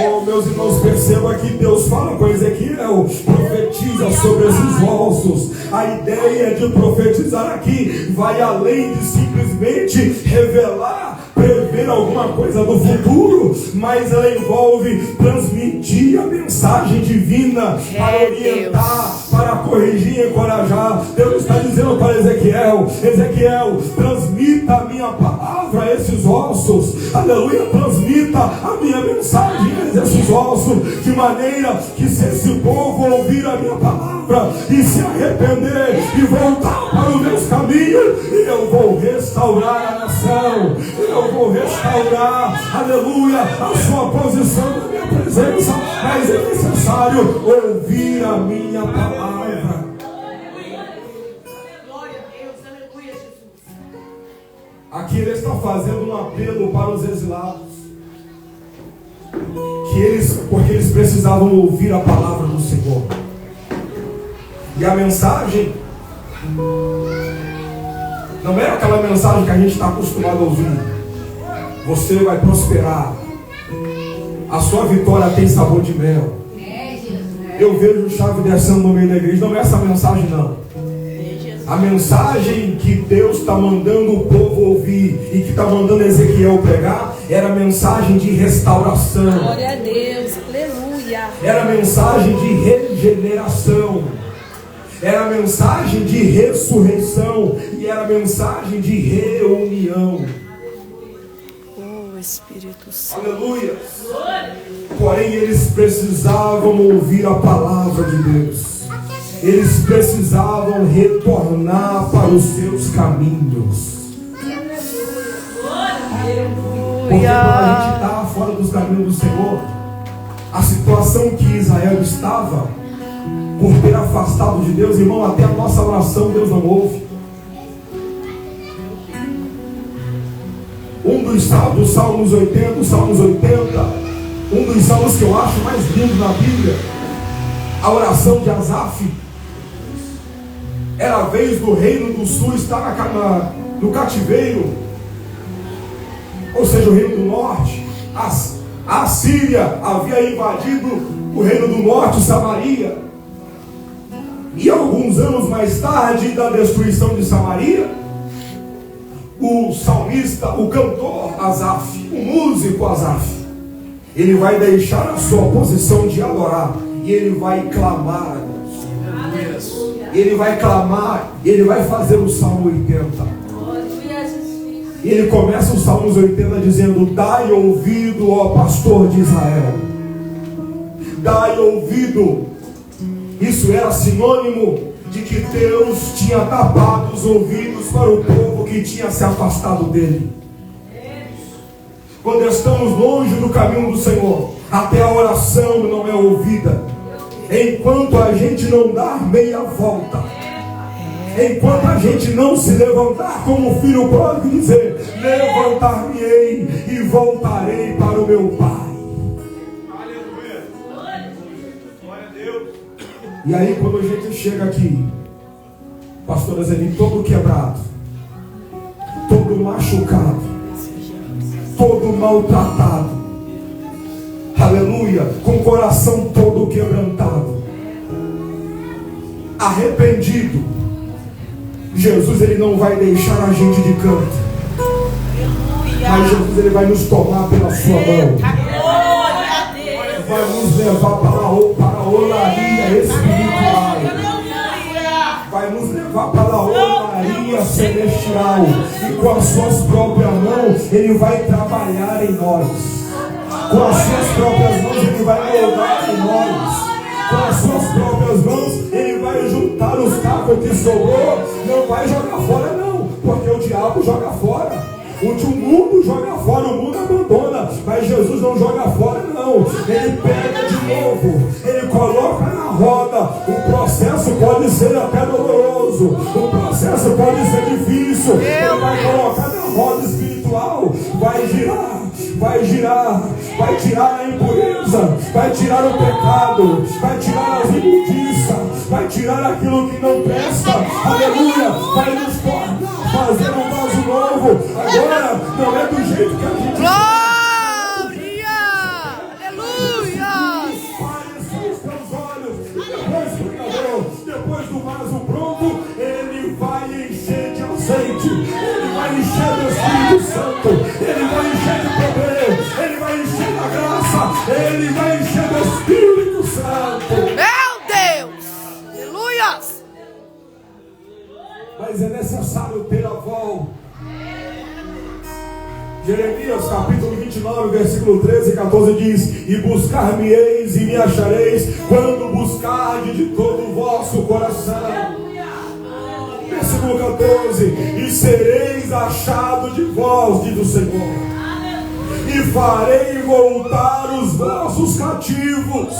Oh, meus irmãos, perceba que Deus fala com Ezequiel, profetiza sobre esses ossos. A ideia de profetizar aqui vai além de simplesmente revelar, prever alguma coisa do futuro, mas ela envolve transmitir a mensagem divina, para orientar, para corrigir e encorajar. Deus está dizendo para Ezequiel: Ezequiel, transmita a minha palavra a esses ossos, aleluia, transmita a minha mensagem a esses ossos, de maneira que se esse povo ouvir a minha palavra e se arrepender e voltar para os meus caminhos, eu vou restaurar a nação, eu vou restaurar, aleluia, a sua posição na minha presença, mas é necessário ouvir a minha palavra. Glória a Deus, aleluia, Jesus. Aqui ele está fazendo um apelo para os exilados, porque eles precisavam ouvir a palavra do Senhor. E a mensagem não é aquela mensagem que a gente está acostumado a ouvir: você vai prosperar, a sua vitória tem sabor de mel. Eu vejo chave descendo no meio da igreja. Não é essa mensagem, não. A mensagem que Deus está mandando o povo ouvir e que está mandando Ezequiel pregar era a mensagem de restauração. Glória a Deus, aleluia. Era a mensagem de regeneração. Era a mensagem de ressurreição. E era a mensagem de reunião. Oh, Espírito Santo. Aleluia. Porém, eles precisavam ouvir a palavra de Deus. Eles precisavam retornar para os seus caminhos. Porque quando a gente está fora dos caminhos do Senhor, a situação que Israel estava, por ter afastado de Deus, irmão, até a nossa oração Deus não ouve. Um dos Salmos 80, um dos salmos que eu acho mais lindo na Bíblia, a oração de Asaf. Era a vez do reino do sul estar no cativeiro, ou seja, o reino do norte. A Síria havia invadido o reino do norte, Samaria. E alguns anos mais tarde da destruição de Samaria, o salmista, o cantor Asaf, o músico Asaf, ele vai deixar a sua posição de adorar e ele vai clamar a Deus. Ele vai clamar, ele vai fazer o Salmo 80. E ele começa o Salmo 80 dizendo: dai ouvido, ó pastor de Israel. Dai ouvido. Isso era sinônimo de que Deus tinha tapado os ouvidos para o povo que tinha se afastado dele. Quando estamos longe do caminho do Senhor, até a oração não é ouvida. Enquanto a gente não dar meia volta, enquanto a gente não se levantar como o filho pródigo e dizer: levantar-me-ei e voltarei para o meu Pai. Aleluia. Glória a Deus. E aí quando a gente chega aqui, pastor Azelim, todo quebrado, todo machucado, todo maltratado, aleluia, com o coração todo quebrantado, arrependido, Jesus ele não vai deixar a gente de canto, mas Jesus ele vai nos tomar pela sua mão, vai nos levar para a olaria espiritual, vai nos levar para a olaria celestial, e com as suas próprias mãos ele vai trabalhar em nós, com as suas próprias mãos ele vai moldar em nós, com as suas próprias mãos ele vai juntar os cacos que sobrou, não vai jogar fora não, porque o diabo joga fora. O mundo joga fora, o mundo abandona, mas Jesus não joga fora não, ele pega de novo, ele coloca na roda. O processo pode ser até doloroso, o processo pode ser difícil, ele vai colocar na roda espiritual, vai girar, vai tirar a impureza, vai tirar o pecado, vai tirar as imundícias, vai tirar aquilo que não presta, aleluia, vai nos tornar, fazer um vaso novo. Agora não é do jeito que a gente Glória! Aleluia! Parecem os teus olhos, depois do vaso pronto, ele vai encher de azeite, ele vai encher do Espírito Santo, ele vai encher de poder, ele vai encher da graça, ele vai encher do Espírito Santo. Meu Deus! Aleluia! Mas é necessário ter a volta. Jeremias capítulo 29, versículo 13 e 14 diz: e buscar-me-eis e me achareis, quando buscardes de todo o vosso coração. Versículo 14: e sereis achados de vós, diz o Senhor, e farei voltar os vossos cativos,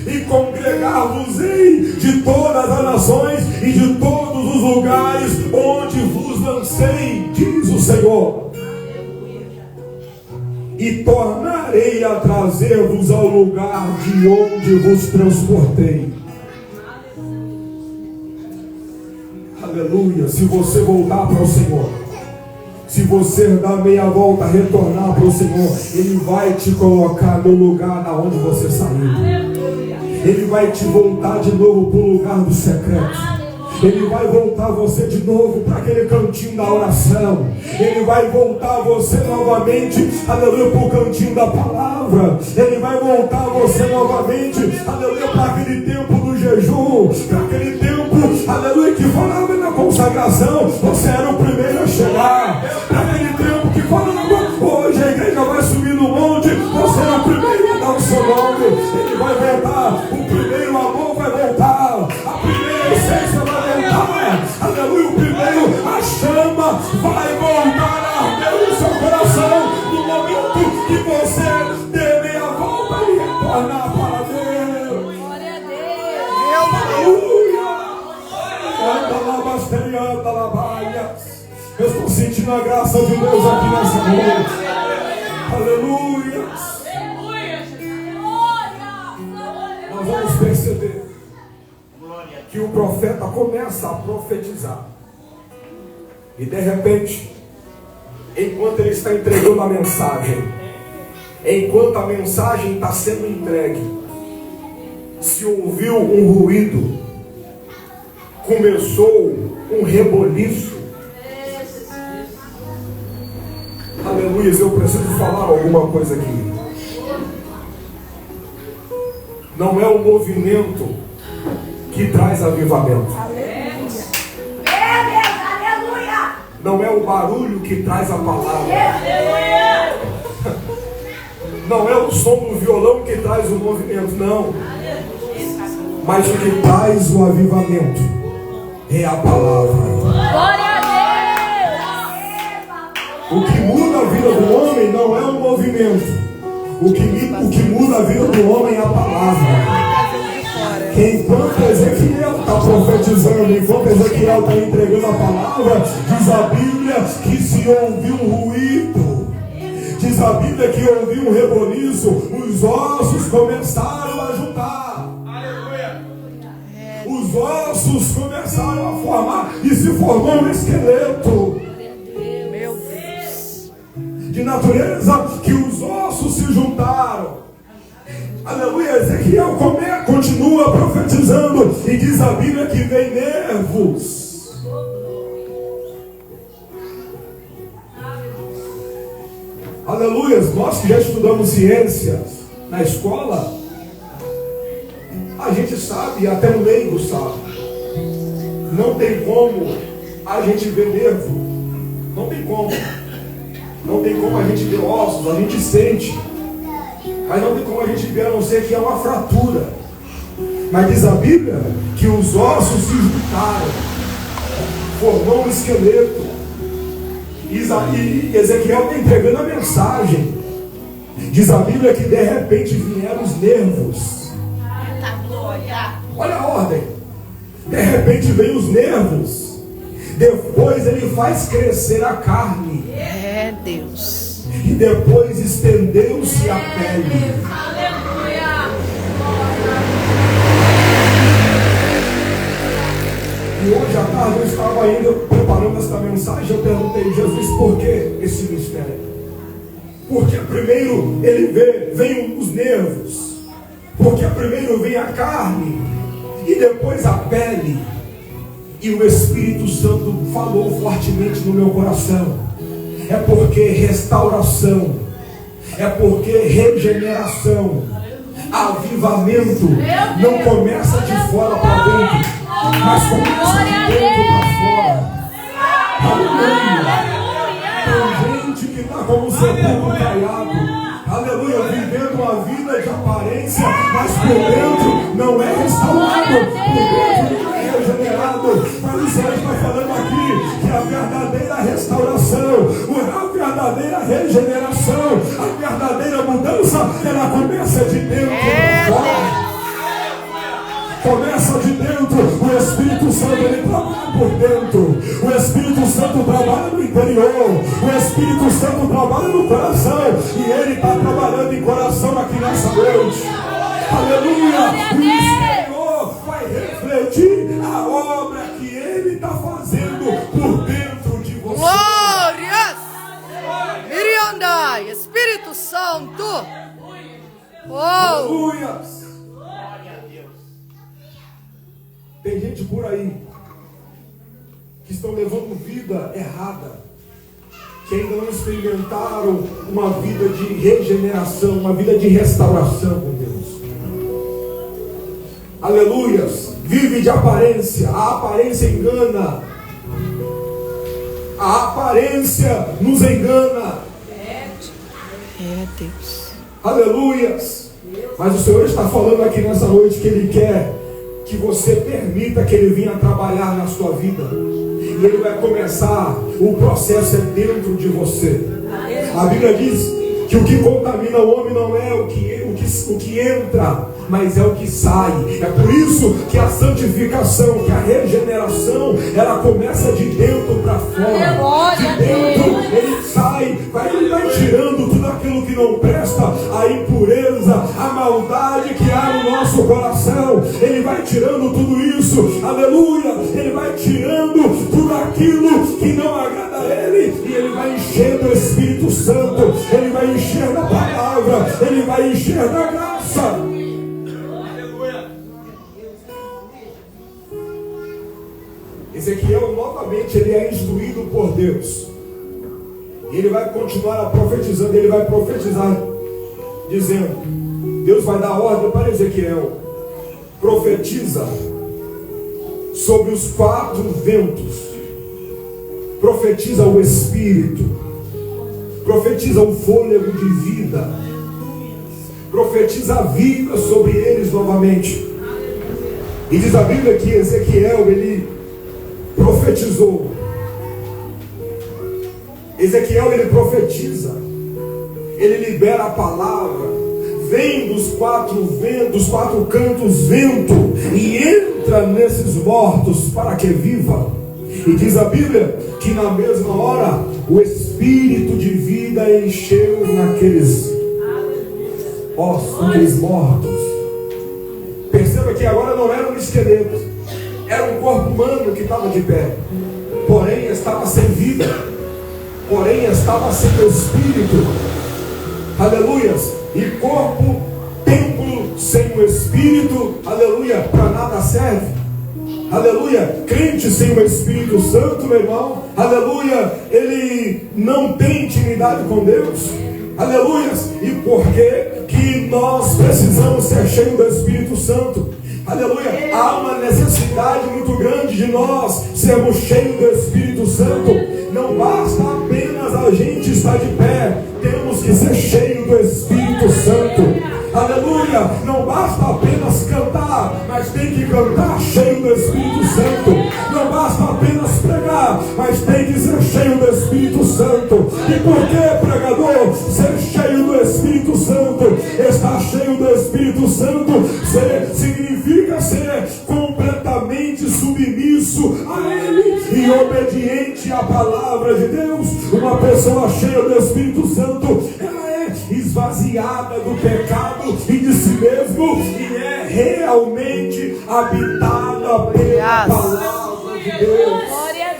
e congregar-vos-ei de todas as nações e de todos os lugares onde vos lancei, diz o Senhor, e tornarei a trazer-vos ao lugar de onde vos transportei. Aleluia. Se você voltar para o Senhor, se você dar meia volta, retornar para o Senhor, Ele vai te colocar no lugar da onde você saiu. Ele vai te voltar de novo para o lugar do secreto. Ele vai voltar você de novo para aquele cantinho da oração. Ele vai voltar você novamente, aleluia, para o cantinho da palavra. Ele vai voltar você novamente, aleluia, para aquele tempo do jejum, para aquele tempo, aleluia, que falava na consagração, você era o primeiro a chegar. Para aquele tempo que falava, hoje a igreja vai subir no monte, você era o primeiro a dar o seu nome. Ele vai voltar, o primeiro amor vai voltar, a primeira essência vai voltar. Aleluia, o primeiro, a chama vai voltar a arder no seu coração no momento que você der meia volta e retornar para Deus. Glória a Deus! Aleluia! Anda lá, basterianda, lá, baia. Eu estou sentindo a graça de Deus aqui nessa noite. Aleluia! Nós vamos perceber que o profeta começa a profetizar, e de repente, enquanto ele está entregando a mensagem, enquanto a mensagem está sendo entregue, se ouviu um ruído, começou um reboliço. Aleluia, eu preciso falar alguma coisa aqui. Não é o movimento que traz avivamento. Não é o barulho que traz a palavra. Não é o som do violão que traz o movimento, não. Mas o que traz o avivamento é a palavra. Glória a O que muda a vida do homem não é o movimento. O que muda a vida do homem é a palavra. Enquanto Ezequiel está profetizando, enquanto Ezequiel está entregando a palavra, diz a Bíblia que se ouviu um ruído, diz a Bíblia que ouviu um reboliço, os ossos começaram a juntar. Aleluia. Os ossos começaram a formar e se formou um esqueleto. de natureza que os ossos se juntaram. Aleluia. Ezequiel continua profetizando e diz a Bíblia que vem nervos. Aleluia. Nós que já estudamos ciências na escola, a gente sabe, até o leigo sabe, não tem como a gente ver nervo, não tem como a gente ver ossos, a gente sente, mas não tem como a gente ver, a não ser que é uma fratura. Mas diz a Bíblia que os ossos se juntaram, formou um esqueleto. E Ezequiel está entregando a mensagem. Diz a Bíblia que de repente vieram os nervos. Olha a ordem. De repente vem os nervos. Depois ele faz crescer a carne. É Deus. E depois estendeu-se a pele. E hoje à tarde eu estava ainda preparando esta mensagem. Eu perguntei, Jesus, por que esse mistério? Porque primeiro vem os nervos. Porque primeiro vem a carne e depois a pele. E o Espírito Santo falou fortemente no meu coração. É porque restauração, é porque regeneração, avivamento não começa de fora para dentro, mas começa de dentro para fora. Aleluia. Tem gente que está como um sepulcro caiado. Aleluia, vivendo uma vida de aparência, mas por dentro não é restaurado, por dentro não é regenerado. Mas o Senhor está falando aqui que a verdadeira restauração, a verdadeira regeneração, a verdadeira mudança, ela começa de dentro para fora. Começa de dentro. O Espírito Santo, ele trabalha por dentro. O Espírito Santo trabalha no interior. O Espírito Santo trabalha no coração. E ele está trabalhando em coração aqui nessa noite. Aleluia. E o Senhor vai refletir a obra que ele está fazendo por dentro de você. Glórias! Miriandai, Espírito Santo. Oh! Aleluia. Tem gente por aí que estão levando vida errada, que ainda não experimentaram uma vida de regeneração, uma vida de restauração com Deus. Aleluias. Vive de aparência. A aparência engana. A aparência nos engana. É Deus. Aleluias. Mas o Senhor está falando aqui nessa noite que Ele quer que você permita que Ele venha trabalhar na sua vida. E Ele vai começar, o processo é dentro de você. A Bíblia diz que o que contamina o homem não é o que entra, mas é o que sai. É por isso que a santificação, que a regeneração, ela começa de dentro para fora. De dentro ele sai, ele vai tirando tudo aquilo que não presta, a impureza, a maldade que há no nosso coração. Ele vai tirando tudo isso, aleluia. Ele vai tirando tudo aquilo que não agrada a Ele, e Ele vai encher do Espírito Santo. Ele vai encher da palavra, Ele vai encher da graça. Ezequiel novamente ele é instruído por Deus. E ele vai continuar profetizando. Ele vai profetizar dizendo, Deus vai dar ordem para Ezequiel: profetiza sobre os 4 ventos. Profetiza o Espírito. Profetiza o fôlego de vida. Profetiza a vida sobre eles novamente. E diz a Bíblia que Ezequiel ele profetizou. Ezequiel ele profetiza. Ele libera a palavra. Vem dos 4 ventos, dos 4 cantos vento, e entra nesses mortos para que viva. E diz a Bíblia que na mesma hora o Espírito de vida encheu naqueles ossos, naqueles mortos. Perceba que agora não era um esqueleto, era um corpo humano que estava de pé, porém estava sem vida. porém estava sem o espírito. Aleluias. E corpo, templo sem o espírito, aleluia, para nada serve. Aleluia. Crente sem o Espírito Santo, meu irmão, aleluia, ele não tem intimidade com Deus. Aleluia. E por que nós precisamos ser cheios do Espírito Santo? Aleluia. Há uma necessidade muito grande de nós sermos cheios do Espírito Santo. Não basta apenas a gente estar de pé, temos que ser cheios do Espírito Santo. Aleluia. Não basta apenas cantar, mas tem que cantar cheio do Espírito Santo. Não basta apenas pregar, mas tem que ser cheio do Espírito Santo. E por que, pregador, ser cheio do Espírito Santo? Estar cheio do Espírito Santo significa ser completamente submisso a Ele e obediente à palavra de Deus. Uma pessoa cheia do Espírito Santo, ela é esvaziada do pecado e de si mesmo, e é realmente habitada pela palavra de Deus.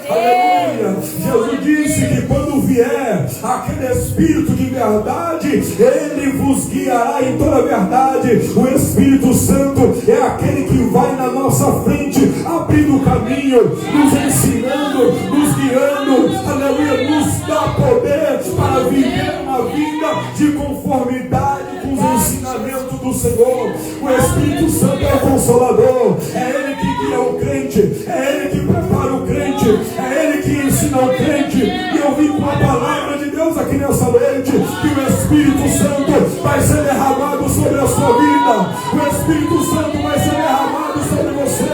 Aleluia. Jesus disse que quando vier aquele Espírito de verdade, Ele vos guiará em toda a verdade. O Espírito Santo é aquele que vai na nossa frente, abrindo o caminho, nos ensinando, nos guiando, aleluia, nos dá poder para viver uma vida de conformidade com os ensinamentos do Senhor. O Espírito Santo é o Consolador, é Ele que guia o crente, é Ele que prepara o crente, é Ele que ensina o crente. E eu vim com a palavra de Deus aqui nessa noite, que o Espírito Santo vai ser derramado sobre a sua vida. O Espírito Santo vai ser derramado sobre você.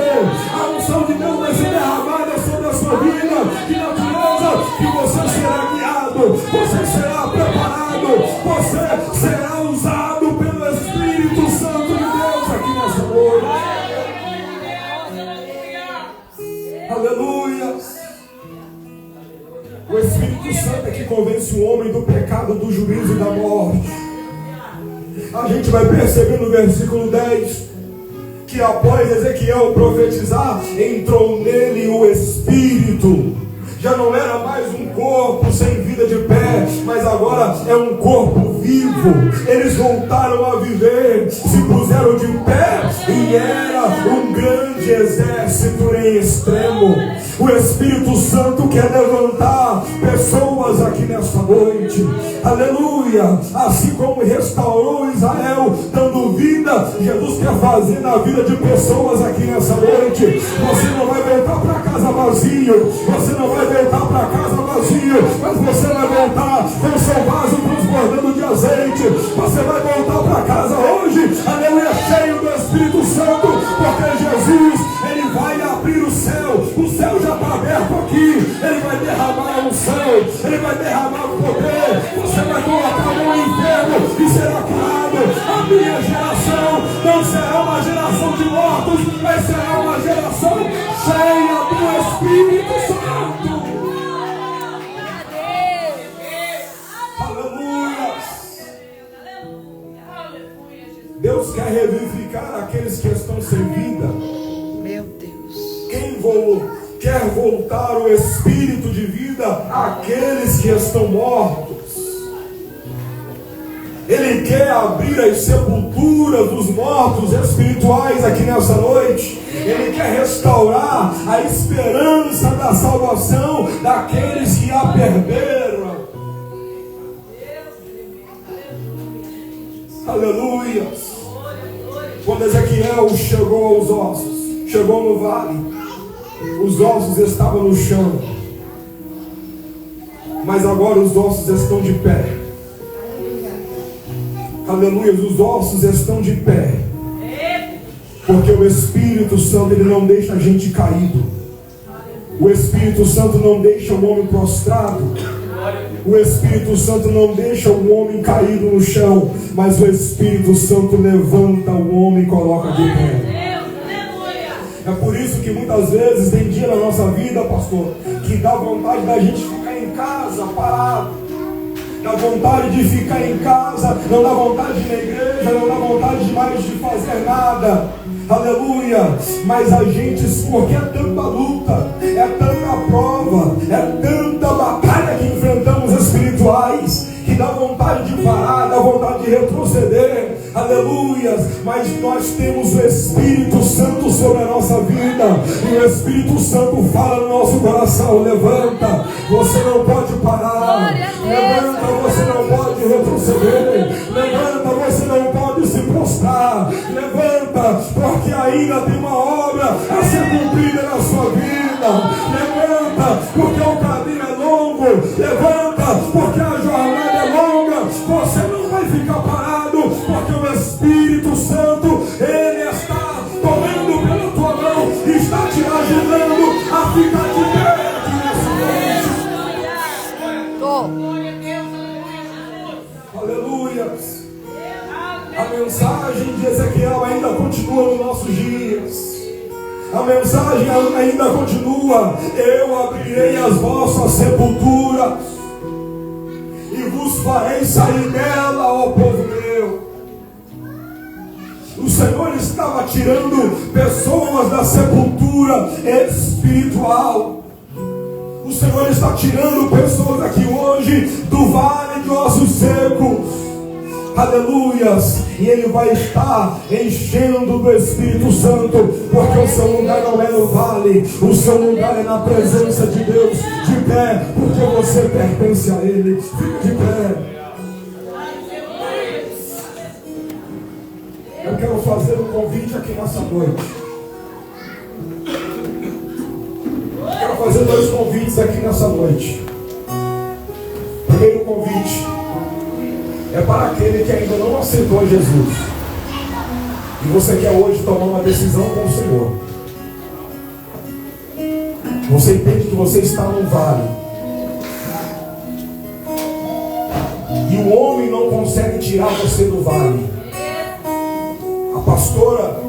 A unção de Deus vai ser derramada sobre a sua vida. Que natureza que você será guiado, você será preparado, você será usado pelo Espírito Santo de Deus aqui nessa noite. Aleluia. O Espírito Santo é que convence o homem do pecado, do juízo e da morte. A gente vai perceber no versículo 10 que após Ezequiel profetizar, entrou nele o Espírito. Já não era mais um corpo sem vida de pé, mas agora é um corpo vivo. Eles voltaram a viver, se puseram de pé e era um grande exército em extremo. O Espírito Santo quer levantar pessoas aqui nessa noite. Aleluia. Assim como restaurou Israel dando vida, Jesus quer fazer na vida de pessoas aqui nessa noite. Você não vai voltar para casa vazio, você não vai voltar para casa vazio, mas você vai voltar com seu vaso transbordando de azeite. Você vai voltar para casa hoje, aleluia, cheio do Espírito Santo, porque Jesus, Ele vai abrir o céu já está aberto aqui. Ele vai derramar a unção, Ele vai derramar o poder. Você vai colocar a mão no inferno e será curado. A minha geração não será uma geração de mortos, mas será uma geração cheia do Espírito Santo. Aleluia. Deus quer revivificar aqueles que estão sem vida. Meu Deus. Quem quer voltar o espírito de vida àqueles que estão mortos. Ele quer abrir as sepulturas dos mortos espirituais aqui nessa noite. Ele quer restaurar a esperança da salvação daqueles que a perderam. Aleluia. Quando Ezequiel chegou aos ossos, chegou no vale, os ossos estavam no chão, mas agora os ossos estão de pé. Aleluia, os ossos estão de pé, porque o Espírito Santo, Ele não deixa a gente caído. O Espírito Santo não deixa o homem prostrado. O Espírito Santo não deixa o homem caído no chão, mas o Espírito Santo levanta o homem e coloca de pé. É por isso que muitas vezes tem dia na nossa vida, pastor, que dá vontade da gente ficar em casa parado, dá vontade de ficar em casa, não dá vontade de ir na igreja, não dá vontade de mais de fazer nada. Aleluia. Mas a gente, porque é tanta luta, é tanta prova, é tanta batalha que enfrentamos retroceder, aleluias, mas nós temos o Espírito Santo sobre a nossa vida, e o Espírito Santo fala no nosso coração: levanta, você não pode parar, levanta, você não pode retroceder, levanta, você não pode se prostrar, levanta, porque ainda tem uma obra a ser cumprida na sua vida, levanta, porque o caminho é longo, levanta, porque a jornada é longa, você não vai ficar parado, porque o Espírito Santo, Ele está tomando pela tua mão, está te ajudando a ficar de pé aqui nessa noite. Aleluia. A mensagem de Ezequiel ainda continua nos nossos dias. A mensagem ainda continua: eu abrirei as vossas sepulturas e vos farei sair dela, ó povo meu. O Senhor estava tirando pessoas da sepultura espiritual. O Senhor está tirando pessoas aqui hoje do vale de ossos secos. Aleluias, e Ele vai estar enchendo do Espírito Santo, porque o seu lugar não é no vale, o seu lugar é na presença de Deus. De pé, porque você pertence a Ele. Fica de pé. Eu quero fazer um convite aqui nessa noite. Quero fazer 2 convites aqui nessa noite. Primeiro convite é para aquele que ainda não aceitou Jesus, e você quer hoje tomar uma decisão com o Senhor. Você entende que você está num vale, e o homem não consegue tirar você do vale. A pastora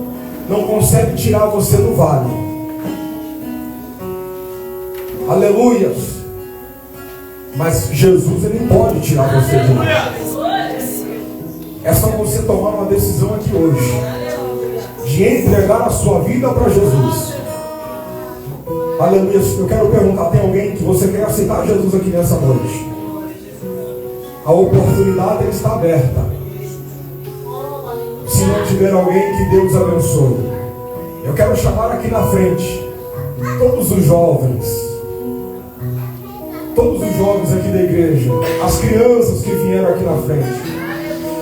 não consegue tirar você do vale. Aleluia. Mas Jesus, Ele pode tirar você de lá. É só você tomar uma decisão aqui hoje, de entregar a sua vida para Jesus. Aleluia. Eu quero perguntar: tem alguém que você quer aceitar Jesus aqui nessa noite? A oportunidade está aberta. Se não tiver alguém, que Deus abençoe. Eu quero chamar aqui na frente todos os jovens aqui da igreja, as crianças que vieram aqui na frente.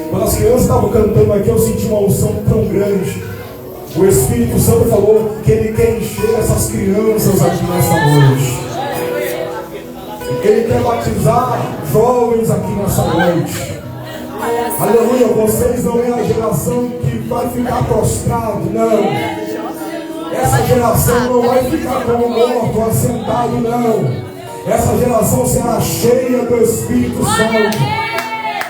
Quando as crianças estavam cantando aqui, eu senti uma unção tão grande. O Espírito Santo falou que Ele quer encher essas crianças aqui nessa noite. Ele quer batizar jovens aqui nessa noite. Aleluia. Vocês não é a geração que vai ficar prostrado, não. Essa geração não vai ficar como morto, assentado, não. Essa geração será cheia do Espírito Santo.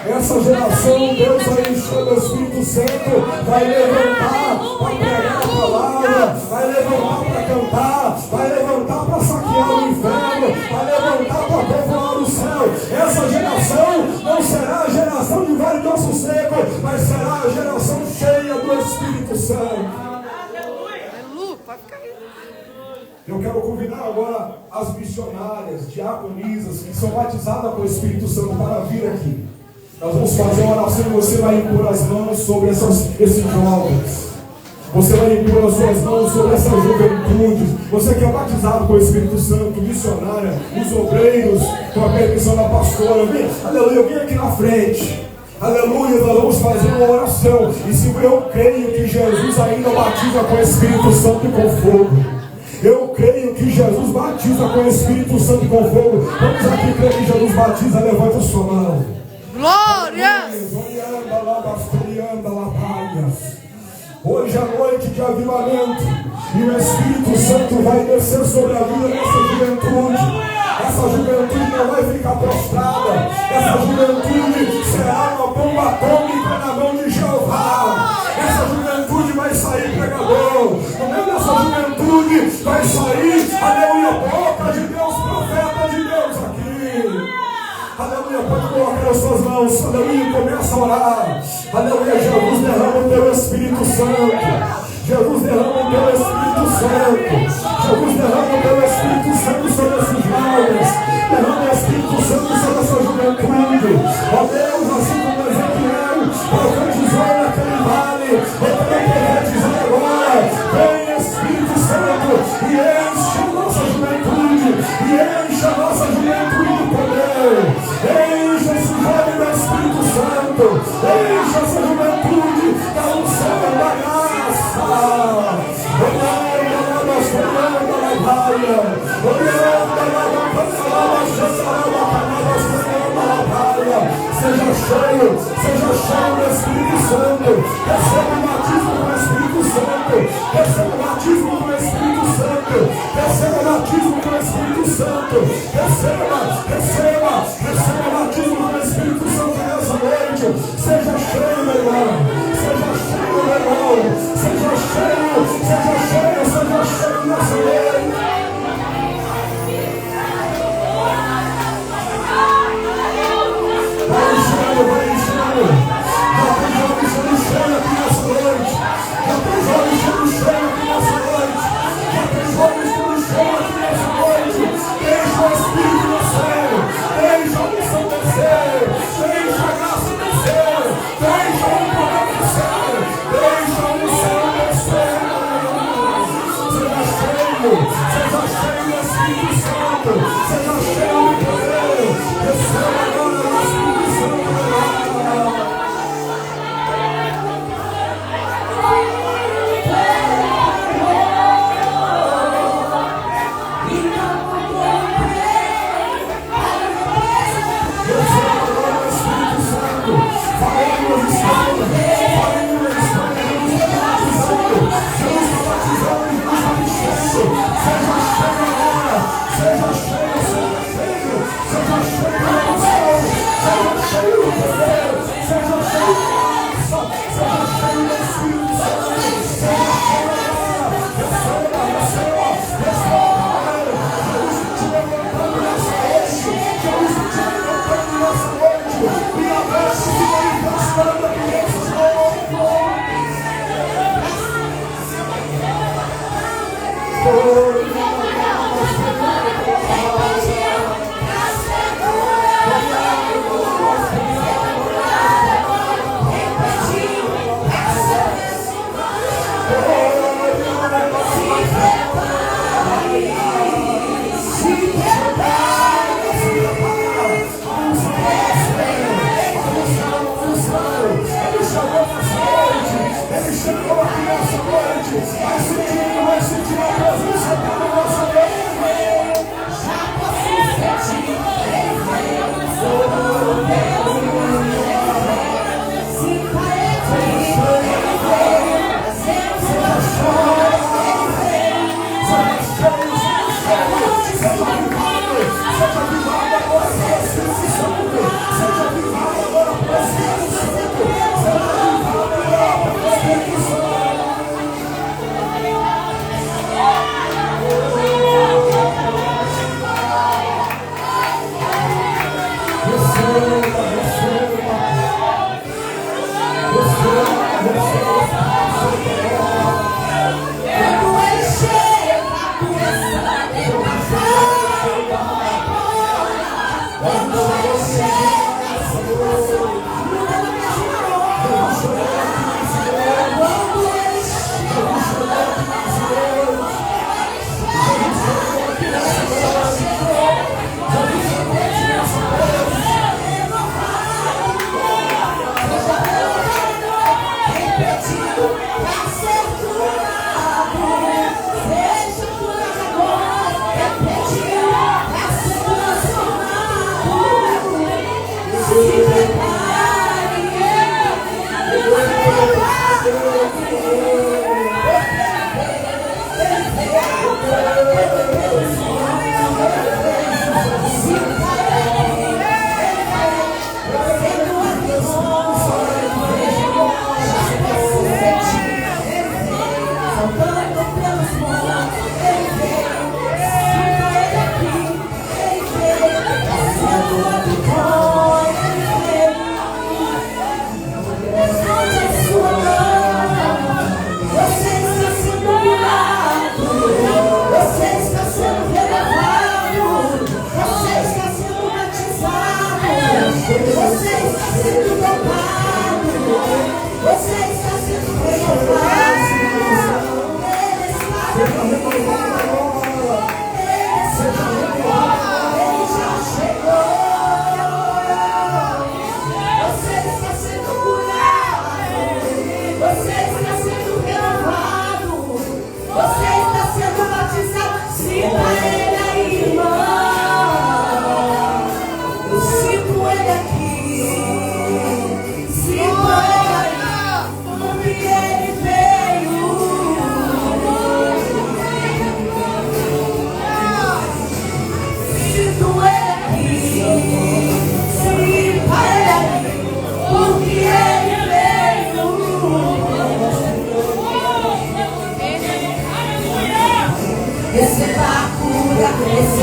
Essa geração, Deus vai encher do Espírito Santo, vai levantar para pregar a palavra, vai levantar para cantar, vai levantar para saquear o inferno, vai levantar para povoar o céu. Essa geração não será a geração de vale de osso seco, mas será a geração cheia do Espírito Santo. Eu quero convidar agora as missionárias, diaconisas, que são batizadas com o Espírito Santo, para vir aqui. Nós vamos fazer uma oração e você vai impor as mãos sobre esses jovens. Você vai impor as suas mãos sobre essa juventude. Você que é batizado com o Espírito Santo, missionária, os obreiros, com a permissão da pastora. Aleluia, vem aqui na frente. Aleluia, nós vamos fazer uma oração. E se eu creio que Jesus ainda batiza com o Espírito Santo e com fogo. Eu creio que Jesus batiza com o Espírito Santo e com fogo. Vamos aqui crer que Jesus batiza, levanta a sua mão. Glórias! Hoje é noite de avivamento, e o Espírito Santo vai descer sobre a vida dessa juventude. Essa juventude não vai ficar prostrada. Essa juventude será uma bomba atômica na mão de Jeová. Essa juventude vai sair pregador. No meio dessa juventude vai sair, aleluia, boca de Deus, profeta de Deus aqui. Aleluia, pode colocar as suas mãos. Aleluia, começa a orar. Aleluia, Jesus derrama o teu Espírito Santo. Jesus derrama o teu Espírito Santo. Jesus derrama o teu Espírito Santo sobre esses jovens. Derrama o Espírito Santo sobre essa juventude. Ó Deus, assim como Ezequiel, Seja cheio do Espírito Santo. Receba o batismo do Espírito Santo. Receba o batismo do Espírito Santo. Receba o batismo do Espírito Santo. Receba o batismo do Espírito Santo nessa noite. Seja cheio, meu irmão. Seja cheio, meu irmão. Seja cheio nessa noite. Vai enchendo. Já tem jovens sendo cheio aqui nessa noite. Já tem jovens sendo cheio aqui nessa noite. Deixa o Espírito descer. Deixa a unção descer. Deixa a graça descer. Deixa o poder descer. Deixa a unção descer. Seja cheio do Espírito Santo. Seja cheio do poder. Receba agora o Espírito Santo. Oh,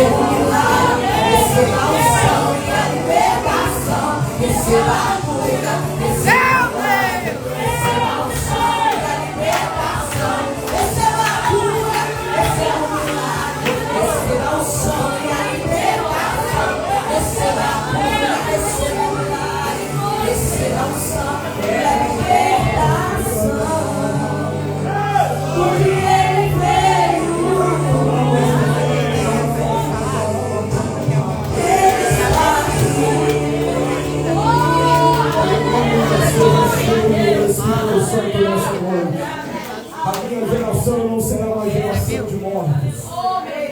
receba o milagre, receba a unção e a libertação, receba a cura, receba a unção e a libertação, receba a cura, receba o milagre, receba a unção e a libertação, receba a cura, receba o milagre, receba a unção e a libertação. Porque ele veio, ele está aqui. Espírito Santo nessa noite. A minha geração não será uma geração de mortos.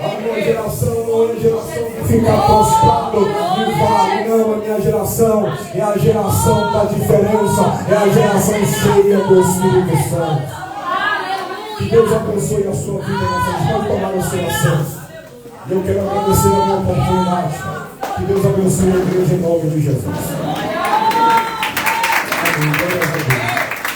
A minha geração não é a geração que fica prostrado e vale. Não, a minha geração é a geração da diferença. É a geração cheia do Espírito Santo. Que Deus abençoe a sua vida nessa noite. Pode tomar o seu assento. E eu quero agradecer a minha oportunidade. Que Deus abençoe a igreja em nome de Jesus. Amém. Glória a Deus.